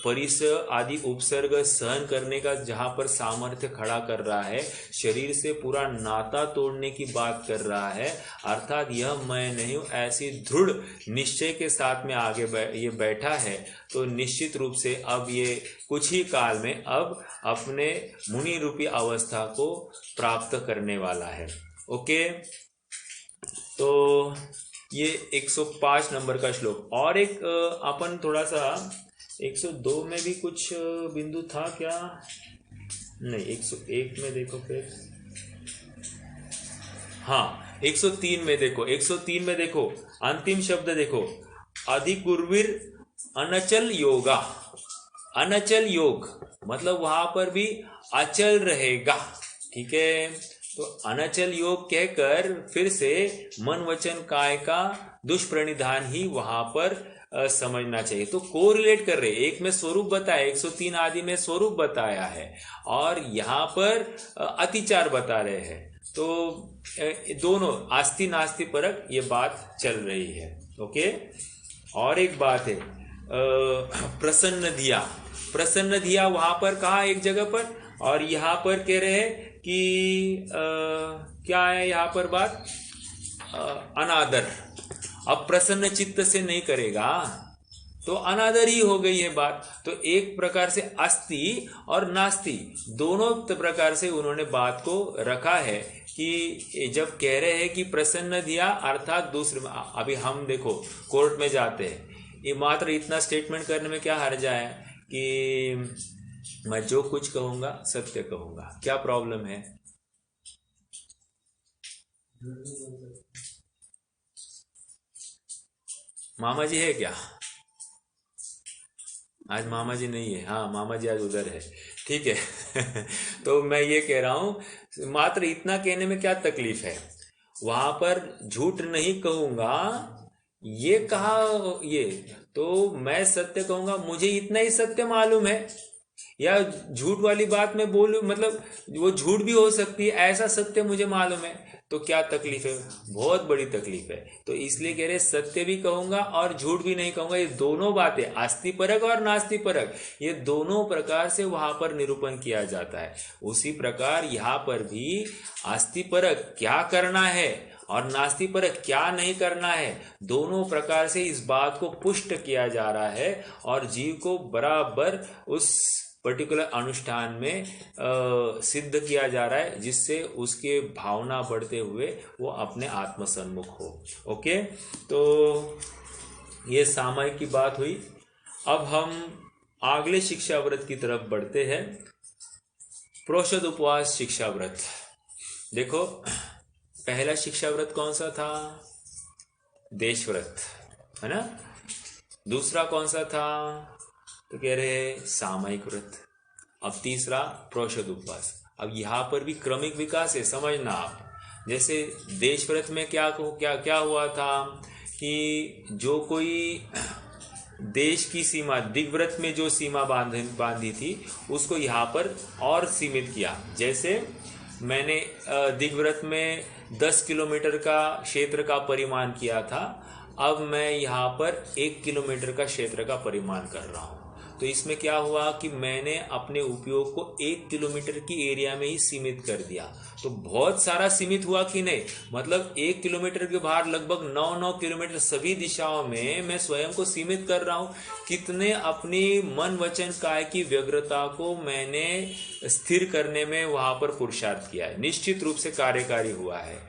परिस आदि उपसर्ग सहन करने का जहाँ पर सामर्थ्य खड़ा कर रहा है, शरीर से पूरा नाता तोड़ने की बात कर रहा है, अर्थात यह मैं नहीं हूँ ऐसी दृढ़ निश्चय के साथ में आगे ये बैठा है। तो निश्चित रूप से अब ये कुछ ही काल में अब अपने मुनि रूपी अवस्था को प्राप्त करने वाला है। ओके, तो ये 105 नंबर का श्लोक। और एक अपन थोड़ा सा 102 में भी कुछ बिंदु था क्या? नहीं, 101 में देखो फिर। हाँ, 103 में देखो, 103 में देखो, अंतिम शब्द देखो, अधिकुर्वीर अनचल योगा। अनचल योग मतलब वहां पर भी अचल रहेगा। ठीक है, तो अनचल योग कहकर फिर से मन वचन काय का दुष्प्रणिधान ही वहां पर समझना चाहिए। तो कोरिलेट कर रहे, एक में स्वरूप बताया, 103 आदि में स्वरूप बताया है, और यहाँ पर अतिचार बता रहे हैं। तो दोनों आस्ति नास्ति परक ये बात चल रही है। ओके, और एक बात है, प्रसन्न धिया वहां पर कहा एक जगह पर, और यहाँ पर कह रहे हैं कि क्या है यहाँ पर बात? अनादर। अब प्रसन्न चित्त से नहीं करेगा तो अनादर ही हो गई है बात। तो एक प्रकार से अस्ति और नास्ति दोनों प्रकार से उन्होंने बात को रखा है कि जब कह रहे हैं कि प्रसन्न दिया अर्थात दूसरे, अभी हम देखो कोर्ट में जाते हैं, ये मात्र इतना स्टेटमेंट करने में क्या हर्जा है कि मैं जो कुछ कहूंगा सत्य कहूंगा। क्या प्रॉब्लम है? मामा जी है क्या? आज मामा जी नहीं है। हाँ, मामा जी आज उधर है। ठीक है। तो मैं ये कह रहा हूं, मात्र इतना कहने में क्या तकलीफ है? वहां पर झूठ नहीं कहूंगा ये कहा, ये तो मैं सत्य कहूंगा, मुझे इतना ही सत्य मालूम है। या झूठ वाली बात मैं बोलूं, मतलब वो झूठ भी हो सकती है, ऐसा सत्य मुझे मालूम है। तो क्या तकलीफ है? बहुत बड़ी तकलीफ है। तो इसलिए कह रहे सत्य भी कहूंगा और झूठ भी नहीं कहूंगा। ये दोनों बातें, आस्तिपरक और नास्तिपरक, ये दोनों प्रकार से वहां पर निरूपण किया जाता है। उसी प्रकार यहाँ पर भी आस्तिपरक क्या करना है और नास्तिपरक क्या नहीं करना है, दोनों प्रकार से इस बात को पुष्ट किया जा रहा है और जीव को बराबर उस पर्टिकुलर अनुष्ठान में सिद्ध किया जा रहा है, जिससे उसके भावना बढ़ते हुए वो अपने आत्म सन्मुख हो। ओके, तो ये सामायिक की बात हुई। अब हम अगले शिक्षा व्रत की तरफ बढ़ते हैं। प्रोषद उपवास शिक्षा व्रत। देखो, पहला शिक्षा व्रत कौन सा था? देश व्रत, है ना। दूसरा कौन सा था? तो कह रहे सामायिक व्रत। अब तीसरा प्रोषद उपवास। अब यहाँ पर भी क्रमिक विकास है, समझना आप। जैसे देश व्रत में क्या क्या क्या हुआ था कि जो कोई देश की सीमा, दिग्व्रत में जो सीमा बांधी थी, उसको यहाँ पर और सीमित किया। जैसे मैंने दिग्व्रत में 10 किलोमीटर का क्षेत्र का परिमाण किया था, अब मैं यहाँ पर 1 किलोमीटर का क्षेत्र का परिमाण कर रहा हूँ। तो इसमें क्या हुआ कि मैंने अपने उपयोग को 1 किलोमीटर की एरिया में ही सीमित कर दिया। तो बहुत सारा सीमित हुआ कि नहीं? मतलब 1 किलोमीटर के बाहर लगभग 9 किलोमीटर सभी दिशाओं में मैं स्वयं को सीमित कर रहा हूँ। कितने अपनी मन वचन काय की व्यग्रता को मैंने स्थिर करने में वहां पर पुरुषार्थ किया है, निश्चित रूप से कार्यकारी हुआ है।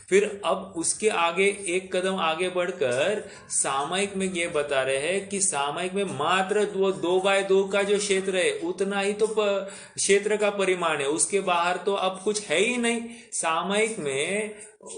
फिर अब उसके आगे एक कदम आगे बढ़कर सामयिक में ये बता रहे हैं कि सामयिक में मात्र 2x2 का जो क्षेत्र है उतना ही तो क्षेत्र का परिमाण है, उसके बाहर तो अब कुछ है ही नहीं। सामयिक में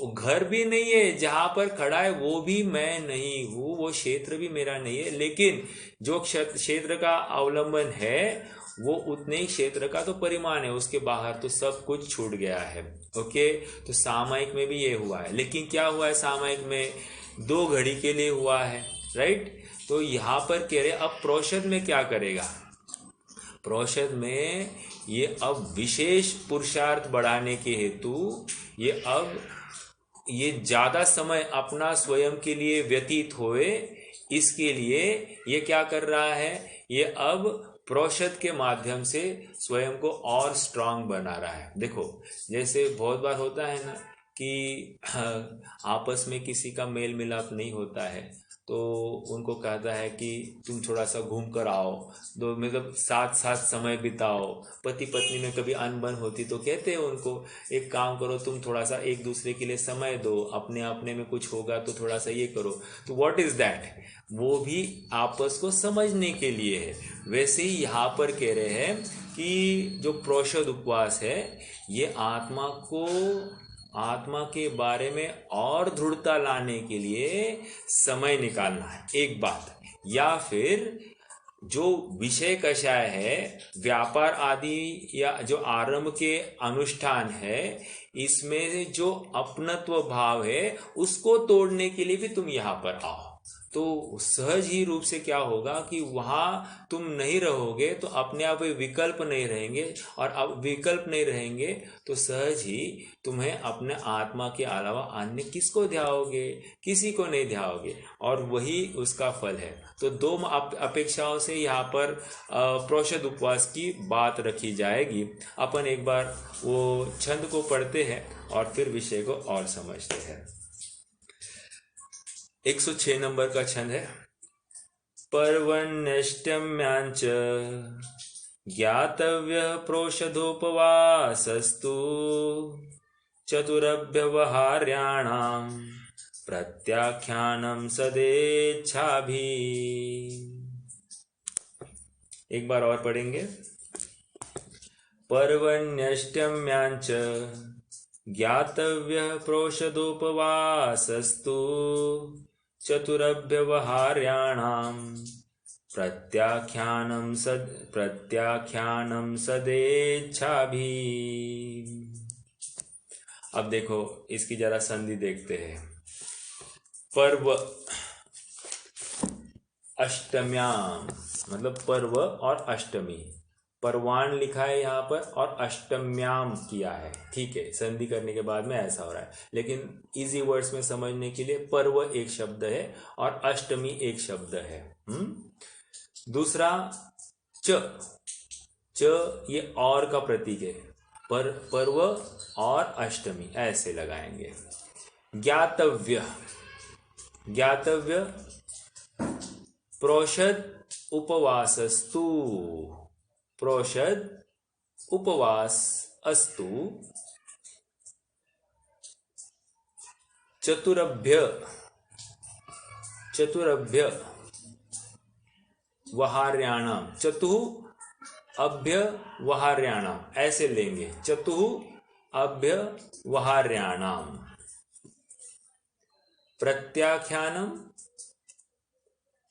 घर भी नहीं है, जहां पर खड़ा है वो भी मैं नहीं हूं, वो क्षेत्र भी मेरा नहीं है, लेकिन जो क्षेत्र का अवलंबन है वो उतने ही क्षेत्र का तो परिमाण है, उसके बाहर तो सब कुछ छूट गया है। ओके, तो सामयिक में भी ये हुआ है। लेकिन क्या हुआ है सामयिक में? 2 घड़ी के लिए हुआ है, राइट। तो यहां पर कह रहे अब प्रोषद में क्या करेगा? प्रोषद में ये अब विशेष पुरुषार्थ बढ़ाने के हेतु ये ज्यादा समय अपना स्वयं के लिए व्यतीत होए, इसके लिए ये क्या कर रहा है? ये अब प्रोषद के माध्यम से स्वयं को और स्ट्रांग बना रहा है। देखो, जैसे बहुत बार होता है ना कि आपस में किसी का मेल मिलाप नहीं होता है, तो उनको कहता है कि तुम थोड़ा सा घूम कर आओ, दो मतलब साथ साथ समय बिताओ। पति पत्नी में कभी अनबन होती तो कहते हैं उनको, एक काम करो, तुम थोड़ा सा एक दूसरे के लिए समय दो, अपने अपने में कुछ होगा तो थोड़ा सा ये करो। तो व्हाट इज दैट? वो भी आपस को समझने के लिए है। वैसे ही यहाँ पर कह रहे हैं कि जो प्रोषद उपवास है, ये आत्मा के बारे में और दृढ़ता लाने के लिए समय निकालना है, एक बात। या फिर जो विषय कषाय है, व्यापार आदि या जो आरंभ के अनुष्ठान है, इसमें जो अपनत्व भाव है उसको तोड़ने के लिए भी तुम यहाँ पर आओ। तो सहज ही रूप से क्या होगा कि वहां तुम नहीं रहोगे तो अपने आप विकल्प नहीं रहेंगे, और अब विकल्प नहीं रहेंगे तो सहज ही तुम्हें अपने आत्मा के अलावा अन्य किसको ध्याओगे? किसी को नहीं ध्याओगे, और वही उसका फल है। तो 2 अपेक्षाओं से यहाँ पर प्रोषद उपवास की बात रखी जाएगी। अपन एक बार वो छंद को पढ़ते हैं और फिर विषय को और समझते हैं। 106 नंबर का छंद है। पर्वण्यष्टम्यांच ज्ञातव्य प्रोषधोपवासस्तु चतुरव्यवहार्याणां प्रत्याख्यानं सदेच्छाभि। एक बार और पढ़ेंगे। पर्वण्यष्टम्याञ्च ज्ञातव्यः प्रोषदोपवासस्तु चतुरव्यवहार्याणां प्रत्याख्यानं सदेच्छाभिः। अब देखो इसकी जरा संधि देखते हैं। पर्व अष्टम्याम मतलब पर्व और अष्टमी, पर्वाण लिखा है यहाँ पर और अष्टम्याम किया है, ठीक है। संधि करने के बाद में ऐसा हो रहा है, लेकिन इजी वर्ड्स में समझने के लिए पर्व एक शब्द है और अष्टमी एक शब्द है। दूसरा च ये और का प्रतीक है, पर्व और अष्टमी ऐसे लगाएंगे। ज्ञातव्य प्रोषद उपवासस्तु, प्रोषद उपवास अस्तु। चतुरभ्य वहार्याणाम, अभ्य वहार्याणाम ऐसे लेंगे, अभ्य वहार्याणाम। प्रत्याख्यानम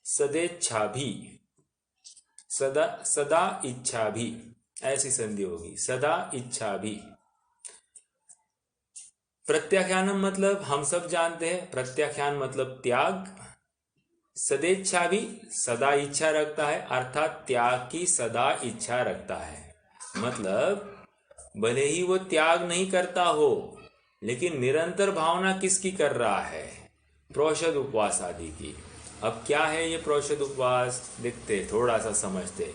सदेच्छाभि, सदा इच्छा भी, ऐसी संधि होगी, सदा इच्छा भी। प्रत्याख्यानम मतलब हम सब जानते हैं, प्रत्याख्यान मतलब त्याग। सदेच्छा भी सदा इच्छा रखता है, अर्थात त्याग की सदा इच्छा रखता है। मतलब भले ही वो त्याग नहीं करता हो, लेकिन निरंतर भावना किसकी कर रहा है? प्रोषद उपवास आदि की। अब क्या है ये प्रोषद उपवास, देखते थोड़ा सा समझते।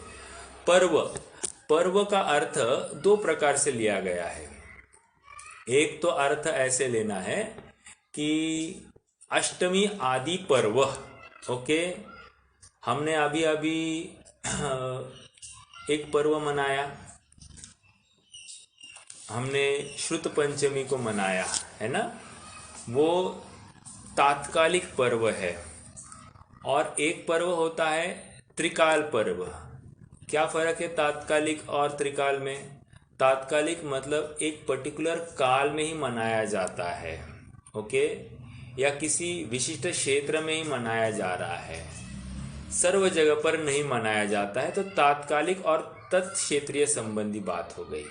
पर्व का अर्थ दो प्रकार से लिया गया है। एक तो अर्थ ऐसे लेना है कि अष्टमी आदि पर्व, ओके। हमने अभी एक पर्व मनाया, हमने श्रुत पंचमी को मनाया है ना, वो तात्कालिक पर्व है। और एक पर्व होता है त्रिकाल पर्व। क्या फर्क है तात्कालिक और त्रिकाल में? तात्कालिक मतलब एक पर्टिकुलर काल में ही मनाया जाता है, ओके, या किसी विशिष्ट क्षेत्र में ही मनाया जा रहा है, सर्व जगह पर नहीं मनाया जाता है, तो तात्कालिक और तत्क्षेत्रीय संबंधी बात हो गई।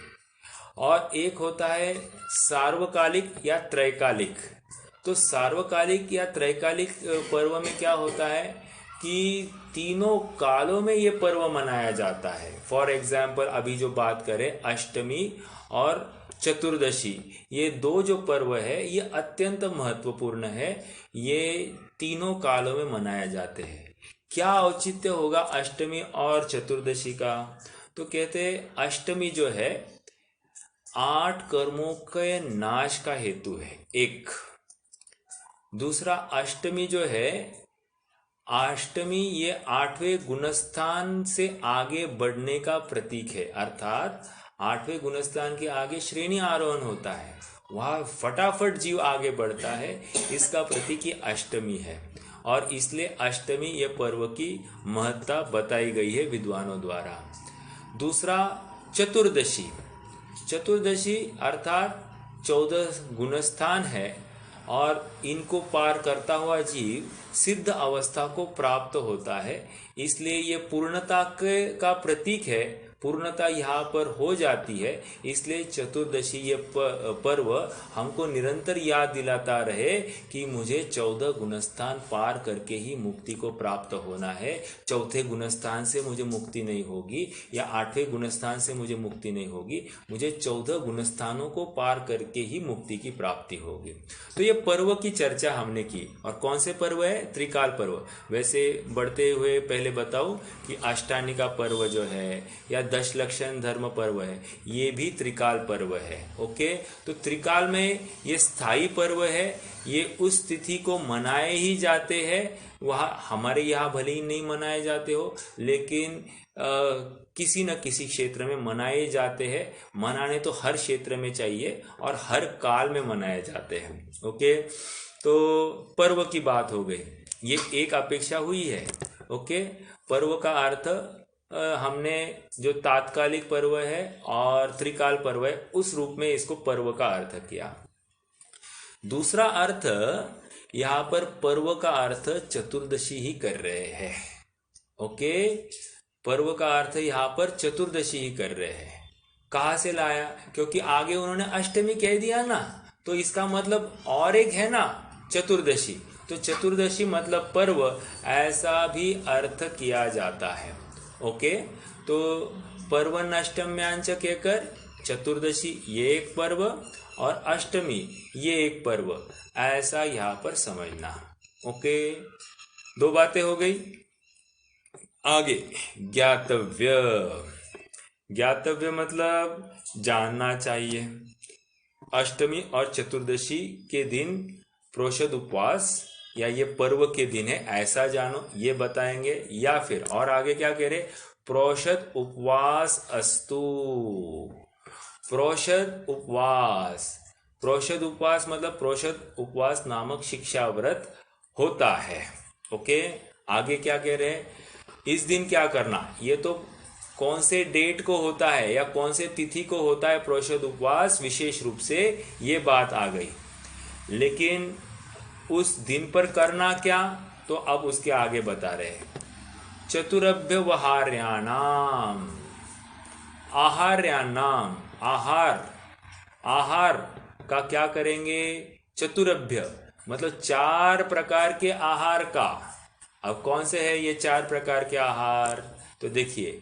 और एक होता है सार्वकालिक या त्रैकालिक। तो सार्वकालिक या त्रैकालिक पर्व में क्या होता है कि तीनों कालों में ये पर्व मनाया जाता है। फॉर एग्जाम्पल अभी जो बात करें अष्टमी और चतुर्दशी, ये दो जो पर्व है ये अत्यंत महत्वपूर्ण है, ये तीनों कालों में मनाए जाते हैं। क्या औचित्य होगा अष्टमी और चतुर्दशी का? तो कहते हैं अष्टमी जो है 8 कर्मों के नाश का हेतु है, एक। दूसरा अष्टमी जो है, अष्टमी ये 8वें गुणस्थान से आगे बढ़ने का प्रतीक है, अर्थात 8वें गुणस्थान के आगे श्रेणी आरोहण होता है, वहाँ फटाफट जीव आगे बढ़ता है, इसका प्रतीक ये अष्टमी है। और इसलिए अष्टमी ये पर्व की महत्ता बताई गई है विद्वानों द्वारा। दूसरा चतुर्दशी अर्थात 14 गुणस्थान है, और इनको पार करता हुआ जीव सिद्ध अवस्था को प्राप्त होता है, इसलिए ये पूर्णता का प्रतीक है। पूर्णता यहाँ पर हो जाती है, इसलिए चतुर्दशी ये पर्व हमको निरंतर याद दिलाता रहे कि मुझे 14 गुणस्थान पार करके ही मुक्ति को प्राप्त होना है। चौथे गुणस्थान से मुझे मुक्ति नहीं होगी या 8वें गुणस्थान से मुझे मुक्ति नहीं होगी, मुझे 14 गुणस्थानों को पार करके ही मुक्ति की प्राप्ति होगी। तो ये पर्व की चर्चा हमने की। और कौन से पर्व है? त्रिकाल पर्व। वैसे बढ़ते हुए पहले बताऊं कि अष्टानिका पर्व जो है या दशलक्षण धर्म पर्व है, ये भी त्रिकाल पर्व है, ओके। तो त्रिकाल में ये स्थायी पर्व है, ये उस तिथि को मनाए ही जाते हैं। वहाँ हमारे यहाँ भले ही नहीं मनाए जाते हो, लेकिन किसी न किसी क्षेत्र में मनाए जाते हैं। मनाने तो हर क्षेत्र में चाहिए और हर काल में मनाए जाते हैं, ओके। तो पर्व की बात हो गई, ये एक अपेक्षा हुई है, ओके। पर्व का अर्थ हमने जो तात्कालिक पर्व है और त्रिकाल पर्व है उस रूप में इसको पर्व का अर्थ किया। दूसरा अर्थ, यहाँ पर पर्व का अर्थ चतुर्दशी ही कर रहे हैं। ओके, पर्व का अर्थ यहाँ पर चतुर्दशी ही कर रहे हैं। कहाँ से लाया? क्योंकि आगे उन्होंने अष्टमी कह दिया ना, तो इसका मतलब और एक है ना चतुर्दशी, तो चतुर्दशी मतलब पर्व, ऐसा भी अर्थ किया जाता है। ओके, तो पर्वन अष्टम्यांच कहकर चतुर्दशी ये एक पर्व और अष्टमी ये एक पर्व, ऐसा यहाँ पर समझना। ओके, दो बातें हो गई। आगे ज्ञातव्य। ज्ञातव्य मतलब जानना चाहिए। अष्टमी और चतुर्दशी के दिन प्रोषद उपवास या ये पर्व के दिन है ऐसा जानो, ये बताएंगे। या फिर और आगे क्या कह रहे, प्रोषद उपवास अस्तु। प्रोषद उपवास, प्रोषद उपवास मतलब प्रोषद उपवास नामक शिक्षा व्रत होता है। ओके, आगे क्या कह रहे हैं, इस दिन क्या करना, ये तो कौन से डेट को होता है या कौन से तिथि को होता है प्रोषद उपवास, विशेष रूप से ये बात आ गई। लेकिन उस दिन पर करना क्या, तो अब उसके आगे बता रहे हैं। चतुरभ्यवहार्याणाम, आहार्याणाम, आहार, आहार का क्या करेंगे, चतुरभ्य मतलब 4 प्रकार के आहार का। अब कौन से है ये 4 प्रकार के आहार, तो देखिए,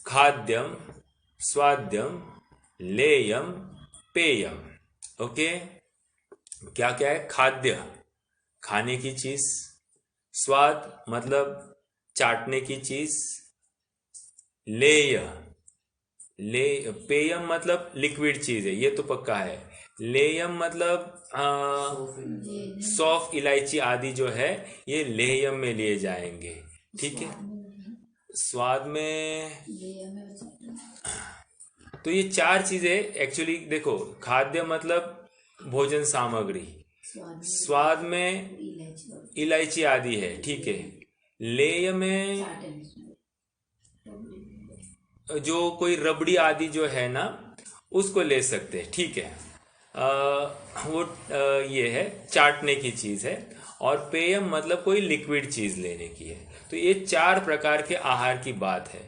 खाद्यम, स्वाद्यम, लेयम, पेयम। ओके, क्या क्या है, खाद्य खाने की चीज, स्वाद मतलब चाटने की चीज, लेय, पेयम मतलब लिक्विड चीज है, ये तो पक्का है। लेयम मतलब सौंफ, इलायची आदि जो है ये लेयम में लिए जाएंगे। ठीक है, स्वाद में तो ये 4 चीजें एक्चुअली देखो, खाद्य मतलब भोजन सामग्री, स्वाद में इलायची आदि है। ठीक है, लेय में जो कोई रबड़ी आदि जो है ना उसको ले सकते हैं। ठीक है, ये है चाटने की चीज है। और पेयम मतलब कोई लिक्विड चीज लेने की है। तो ये 4 प्रकार के आहार की बात है।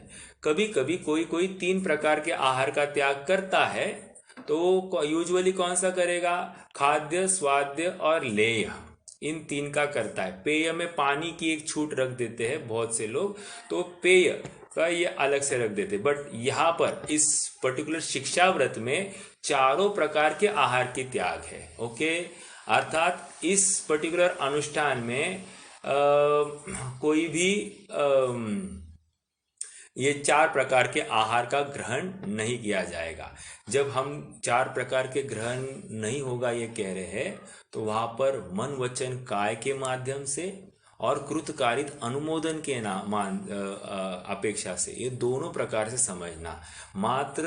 कभी कभी कोई कोई 3 प्रकार के आहार का त्याग करता है, तो यूजुअली कौन सा करेगा, खाद्य, स्वाद्य और लेय, इन 3 का करता है। पेय में पानी की एक छूट रख देते हैं बहुत से लोग, तो पेय का ये अलग से रख देते। बट यहाँ पर इस पर्टिकुलर शिक्षा व्रत में 4 प्रकार के आहार की त्याग है। ओके, अर्थात इस पर्टिकुलर अनुष्ठान में कोई भी ये 4 प्रकार के आहार का ग्रहण नहीं किया जाएगा। जब हम 4 प्रकार के ग्रहण नहीं होगा ये कह रहे हैं, तो वहां पर मन वचन काय के माध्यम से और कृतकारित अनुमोदन के अपेक्षा से, ये दोनों प्रकार से समझना। मात्र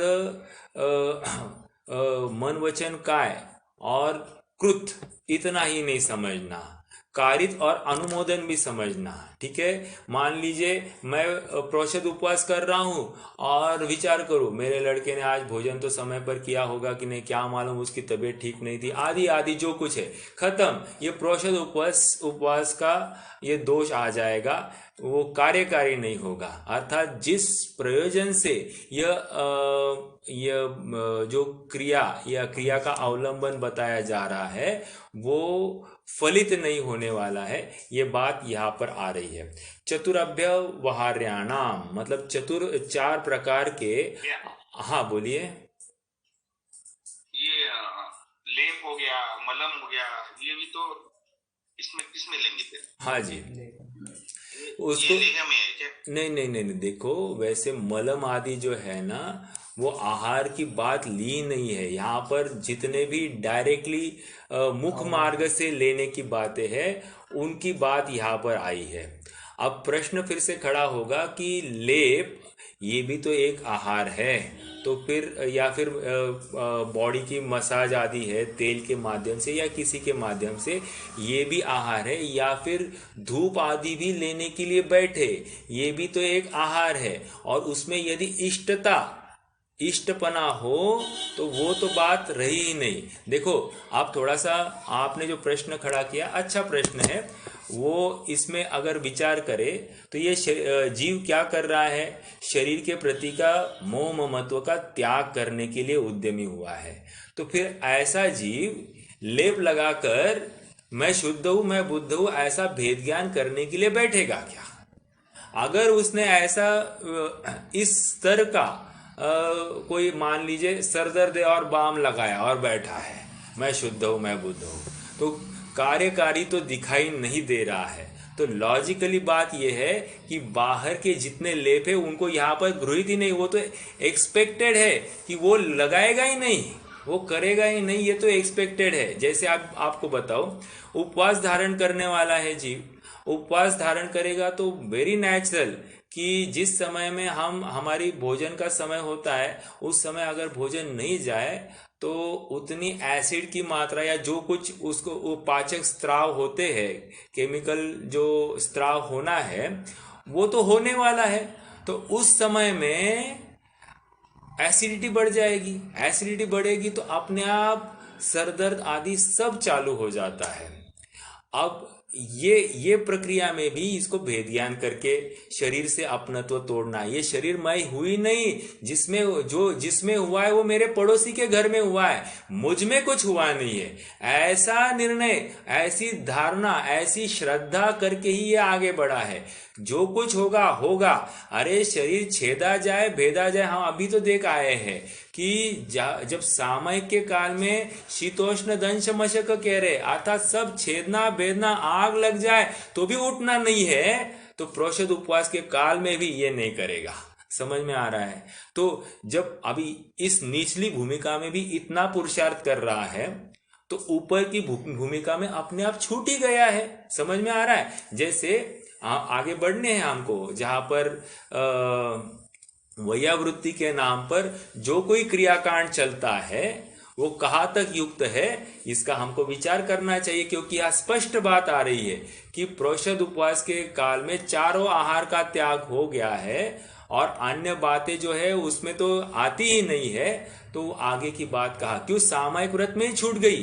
मन वचन काय और कृत इतना ही नहीं समझना, कारित और अनुमोदन भी समझना। ठीक है, मान लीजिए मैं प्रोषद उपवास कर रहा हूं और विचार करो मेरे लड़के ने आज भोजन तो समय पर किया होगा कि नहीं, क्या मालूम उसकी तबीयत ठीक नहीं थी, आदि आदि जो कुछ है खत्म, ये प्रोषद उपवास का ये दोष आ जाएगा, वो कार्यकारी नहीं होगा। अर्थात जिस प्रयोजन से यह जो क्रिया या क्रिया का अवलंबन बताया जा रहा है वो फलित नहीं होने वाला है, ये बात यहाँ पर आ रही है। चतुरभ्यवहार्याणाम मतलब 4 प्रकार के। हाँ बोलिए। ये लेप हो गया, मलम हो गया, ये भी तो इसमें किसमें लेंगे फिर? हाँ जी, उसको नहीं, देखो वैसे मलम आदि जो है ना वो आहार की बात ली नहीं है। यहाँ पर जितने भी डायरेक्टली मुख मार्ग से लेने की बातें हैं उनकी बात यहाँ पर आई है। अब प्रश्न फिर से खड़ा होगा कि लेप ये भी तो एक आहार है, तो फिर या फिर बॉडी की मसाज आदि है तेल के माध्यम से या किसी के माध्यम से, ये भी आहार है, या फिर धूप आदि भी लेने के लिए बैठे, ये भी तो एक आहार है। और उसमें यदि इष्टपना हो तो वो तो बात रही ही नहीं। देखो, आप थोड़ा सा, आपने जो प्रश्न खड़ा किया अच्छा प्रश्न है, वो इसमें अगर विचार करे तो ये जीव क्या कर रहा है, शरीर के प्रति का मोह ममत्व का त्याग करने के लिए उद्यमी हुआ है। तो फिर ऐसा जीव लेप लगाकर मैं शुद्ध हूं मैं बुद्ध हूं ऐसा भेद ज्ञान करने के लिए बैठेगा क्या? अगर उसने ऐसा इस स्तर का कोई मान लीजिए सरदर्द है और बाम लगाया और बैठा है मैं शुद्ध हूं मैं बुद्ध हूं, तो कार्यकारी तो दिखाई नहीं दे रहा है। तो लॉजिकली बात यह है कि बाहर के जितने लेप है उनको यहाँ पर गृहित ही नहीं, वो तो एक्सपेक्टेड है कि वो लगाएगा ही नहीं, वो करेगा ही नहीं, ये तो एक्सपेक्टेड है। जैसे आपको बताओ, उपवास धारण करने वाला है जीव, उपवास धारण करेगा तो वेरी नेचुरल कि जिस समय में हमारी भोजन का समय होता है उस समय अगर भोजन नहीं जाए तो उतनी एसिड की मात्रा या जो कुछ उसको वो पाचक स्त्राव होते हैं, केमिकल जो स्त्राव होना है वो तो होने वाला है, तो उस समय में एसिडिटी बढ़ जाएगी। एसिडिटी बढ़ेगी तो अपने आप सरदर्द आदि सब चालू हो जाता है। अब ये प्रक्रिया में भी इसको भेद ज्ञान करके शरीर से अपनत्व तोड़ना, ये शरीर मैं हुई नहीं, जिसमें हुआ है वो मेरे पड़ोसी के घर में हुआ है, मुझ में कुछ हुआ नहीं है, ऐसा निर्णय, ऐसी धारणा, ऐसी श्रद्धा करके ही ये आगे बढ़ा है। जो कुछ होगा होगा, अरे शरीर छेदा जाए भेदा जाए, हम अभी तो देख आए हैं कि जब सामयिक के काल में शीतोष्ण दंश मशक कह रहे, अर्थात सब छेदना भेदना आग लग जाए तो भी उठना नहीं है, तो प्रोषद उपवास के काल में भी ये नहीं करेगा। समझ में आ रहा है? तो जब अभी इस निचली भूमिका में भी इतना पुरुषार्थ कर रहा है तो ऊपर की भूमिका में अपने आप छूट ही गया है। समझ में आ रहा है? जैसे आगे बढ़ने हैं हमको, जहां पर वैयावृत्ति के नाम पर जो कोई क्रियाकांड चलता है वो कहाँ तक युक्त है, इसका हमको विचार करना चाहिए, क्योंकि यह स्पष्ट बात आ रही है कि प्रोषद उपवास के काल में चारों आहार का त्याग हो गया है और अन्य बातें जो है उसमें तो आती ही नहीं है। तो आगे की बात कहा, क्यों सामयिक व्रत में ही छूट गई,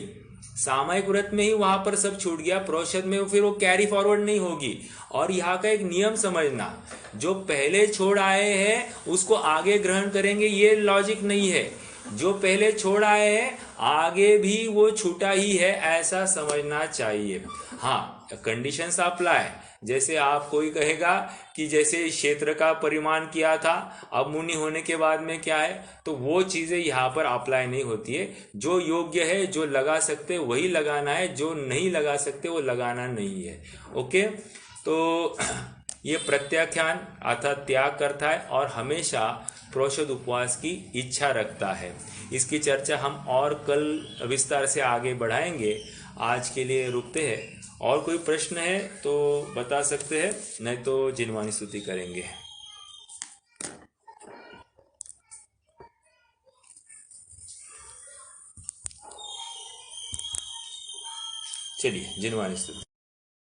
सामयिक व्रत में ही वहां पर सब छूट गया, प्रोषद में फिर वो कैरी फॉरवर्ड नहीं होगी। और यहाँ का एक नियम समझना, जो पहले छोड़ आए हैं उसको आगे ग्रहण करेंगे, ये लॉजिक नहीं है। जो पहले छोड़ आए हैं आगे भी वो छूटा ही है, ऐसा समझना चाहिए। हाँ, कंडीशंस अप्लाई। जैसे आप कोई कहेगा कि जैसे क्षेत्र का परिमाण किया था अब मुनि होने के बाद में क्या है, तो वो चीजें यहाँ पर अप्लाई नहीं होती है। जो योग्य है, जो लगा सकते वही लगाना है, जो नहीं लगा सकते वो लगाना नहीं है। ओके, तो ये प्रत्याख्यान अर्थात त्याग करता है और हमेशा प्रोषद उपवास की इच्छा रखता है। इसकी चर्चा हम और कल विस्तार से आगे बढ़ाएंगे। आज के लिए रुकते हैं। और कोई प्रश्न है तो बता सकते हैं, नहीं तो जिनवानी स्तुति करेंगे। चलिए जिनवानी स्तुति।